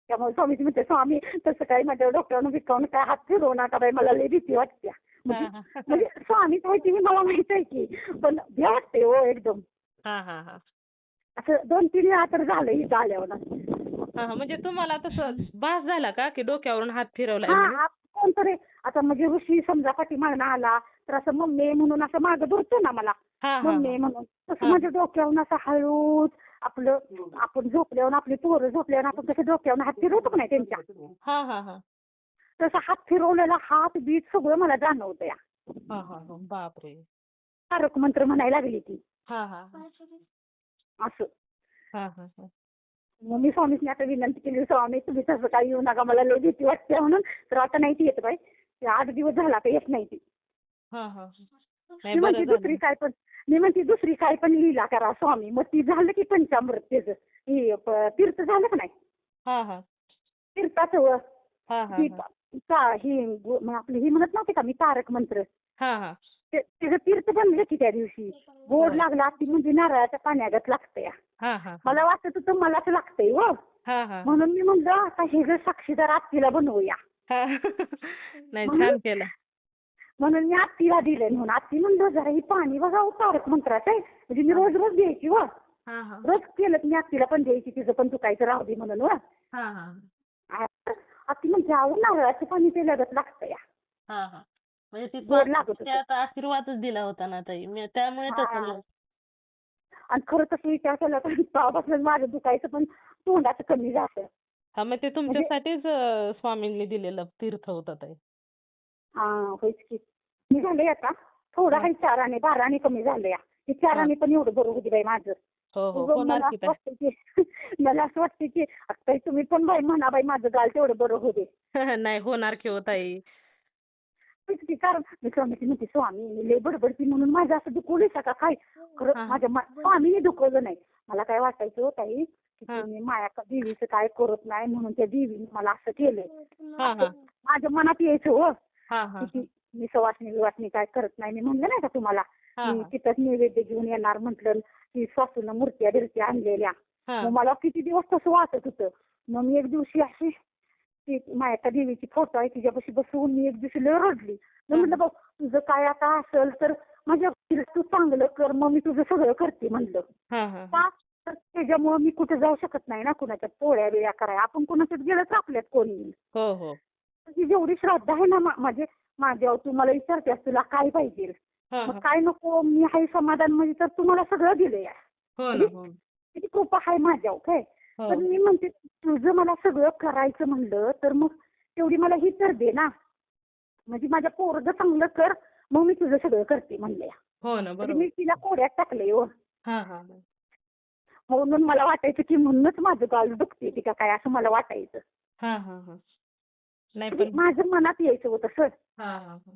त्यामुळे स्वामीजी म्हणते स्वामी तसं काही माझ्या डोक्यावरून बिकावून काय हात फिरवू नका बाई मला लय भीती वाटते. म्हणजे हा हा. म्हणजे स्वामी माहिती मी मला माहित आहे की पण भ्या वाटते हो एकदम. हा हा हा. असं 2-3 वेळा तर झालं इथं आल्यावर. हा हा. म्हणजे तुम्हाला तसं भास झाला का की डोक्यावरून हात फिरवलाय हा म्हणून? हा कोणतरी आता म्हणजे ऋषी समजा पाठीमागनं आला तर असं मम्मी म्हणून असं मागं धरतो ना मला हा हा मम्मी म्हणून तसं हा. माझ्या डोक्यावरून असं हळूच आपलं आपण झोपल्यावर आपली पोरं झोपल्यावर आपण कसं डोक्यावरून हात फिरवतो का नाही त्यांच्या हा हा हा. तसं हात फिरवलेला हात बीत सगळं मला जाणवतं या. हा हा हा. बापरे. तारक मंत्र म्हणायला लागली ती हा हा असं. हा हा हा. मग मी स्वामींनी आता विनंती केली स्वामी तुम्ही तसं काही येऊ नका मला लय भीती वाटते म्हणून तर आता नाही ती येत बाई. ते 8 दिवस झाला आता येत नाही ती. हा हा. नाही मी बरं म्हणते झालं. दुसरी काय पण लीला करा स्वामी मग ती झालं की पंचामृत त्याचं तीर्थ झालं का नाही हा हा तीर्थाचं हा हा ही हा आपली ही म्हणत नव्हते का मी तारक मंत्र हा हा. त्याचं तीर्थ बनलं की त्या दिवशी गोड लागला ती म्हणजे नारळाच्या पाण्यागत लागतं या. हा हा मला वाटत होतं मलाच लागतंय हो हा हा म्हणून मी म्हणलं आता हे जर साक्षीदार आत्तीला बनवूया. हा. नाही म्हणून छान केलं. म्हणून मी आत्तीला दिलं म्हणून आत्ती म्हणलं जरा ही पाणी बघा हो तारक मंत्राचं आहे म्हणजे मी रोज रोज द्यायची हो हा हा रोज केलं की मी आत्तीला पण द्यायची तिचं पण चुकायचं राहू दे म्हणून हो. हा हा आत्ती म्हणजे अहो नारळाचं पाणी ते लगत लागतं या. हा हा. म्हणजे ती गोड लागत होतं. त्यात आशीर्वादच दिला होता ना ताई त्यामुळे तसं हा. आणि खरं तसं विचार केला तर तेव्हापासून माझं दुखायचं पण तोंडाचं कमी जातं. हा मग ते तुमच्यासाठीच स्वामींनी दिलेलं तीर्थ होतं ताई. हा होयच की मी झाले आता थोडं आहे 4 आणे 12 आणे कमी झालं या. ते 4 आणे पण एवढं बरं होते बाई माझं. हो हो. उगाच होणार मला की असं ताई. वाटतं की मला असं वाटतं की आता तुम्ही पण बाई म्हणा बाई माझं गाल तेवढं बरं होऊ दे. नाही होणार की हो ताई. तेच की कारण मी स्वामीची म्हणते स्वामी मी लय बडबडती म्हणून माझं असं दुखवलंय का काय खरं माझ्या स्वामीने दुखवलं नाही. मला काय वाटायचं हो ताई की तुम्ही माया देवीचं काय करत नाही म्हणून त्या देवीने मला असं केलंय. हा हा माझ्या मनात यायचं हो हा हा की मी सवासणी काय करत नाही मी म्हणलं नाही का तुम्हाला हा मी तिथंच नैवेद्य घेऊन येणार म्हटलं की सासूनं मूर्त्या बिरत्या आणलेल्या. हा मग मला किती दिवस तसं वाटत होतं. मग मी एक दिवशी अशी ती मायाच्या देवीची फोटो आहे तिच्यापाशी बसवून मी एक दिवशी लय रडली. मी म्हटलं बघ तुझं काय आता असेल तर माझ्या तू चांगलं कर मग मी तुझं सगळं करते म्हणलं. हा हा का तर त्याच्यामुळे मी कुठे जाऊ शकत नाही ना कुणाच्या पोळ्या बिळ्या करायला आपण कुणाच्यात गेलं तर आपल्यात कोणी येईल. हो हो तुझी जेवढी श्रद्धा आहे ना म्हणजे माझ्यावर तू मला विचारतेस तुला काय पाहिजे हा मग हा. काय नको मी आहे समाधान म्हणजे तर तुम्हाला सगळं दिलंय. हो ना हो किती कृपा आहे माझ्यावर काय हो. पण मी म्हणते तुझं मला सगळं करायचं म्हणलं तर मग तेवढी मला ही तर दे ना म्हणजे माझ्या पोरगं चांगलं कर मग मी तुझं सगळं करते म्हणले. हो ना म्हणजे बरोबर. मी तिला कोड्यात टाकले हो हा हा म्हणून मला वाटायचं की म्हणूनच माझं गाल दुखते ती का काय असं मला वाटायचं. हा हा हा. नाही म्हणजे पण माझं मनात यायचं होतं सर हा हा हा.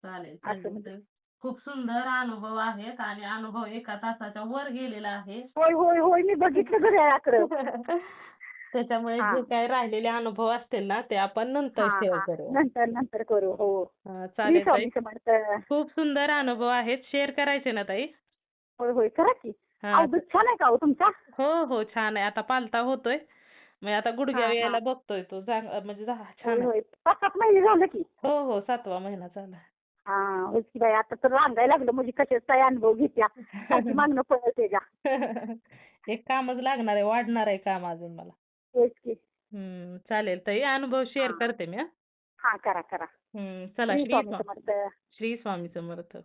चालेल असं चालेल म्हणजे. ताई. खूप सुंदर अनुभव आहेत आणि अनुभव 1 तासाच्या वर गेलेला आहे. होय होय होय मी बघितलं घड्याळाकडं. त्याच्यामुळे हा जे काही राहिलेले अनुभव असतील ना ते आपण नंतर हा शेअर हा करू. नंतर करू हो. श्री चालेल ताई. स्वामी समर्थ. खूप सुंदर अनुभव आहेत शेअर करायचे ना ताई. होय होय करा की. हा अहो दूध छान आहे का हो तुमचा? हो हो छान आहे. आता पालता होतोय. मग आता हा गुडघ्यावर हा. यायला बघतोय तो. म्हणजे छान होय आहे. होय 5-7 महिने झालं की. हो हो 7वा महिना चालू आहे. हा होय की बाई आता तर रांगायला लागलं म्हणजे कशाचा काय अनुभव घेत्या. सारखी मागणं पडलं त्याच्या. एक कामच लागणार आहे. वाढणार आहे काम अजून मला. तेच की. चालेल ताई. अनुभव शेअर हा करते मी. हा करा करा. चला श्री स्वामी समर्थ. श्री स्वामी समर्थ.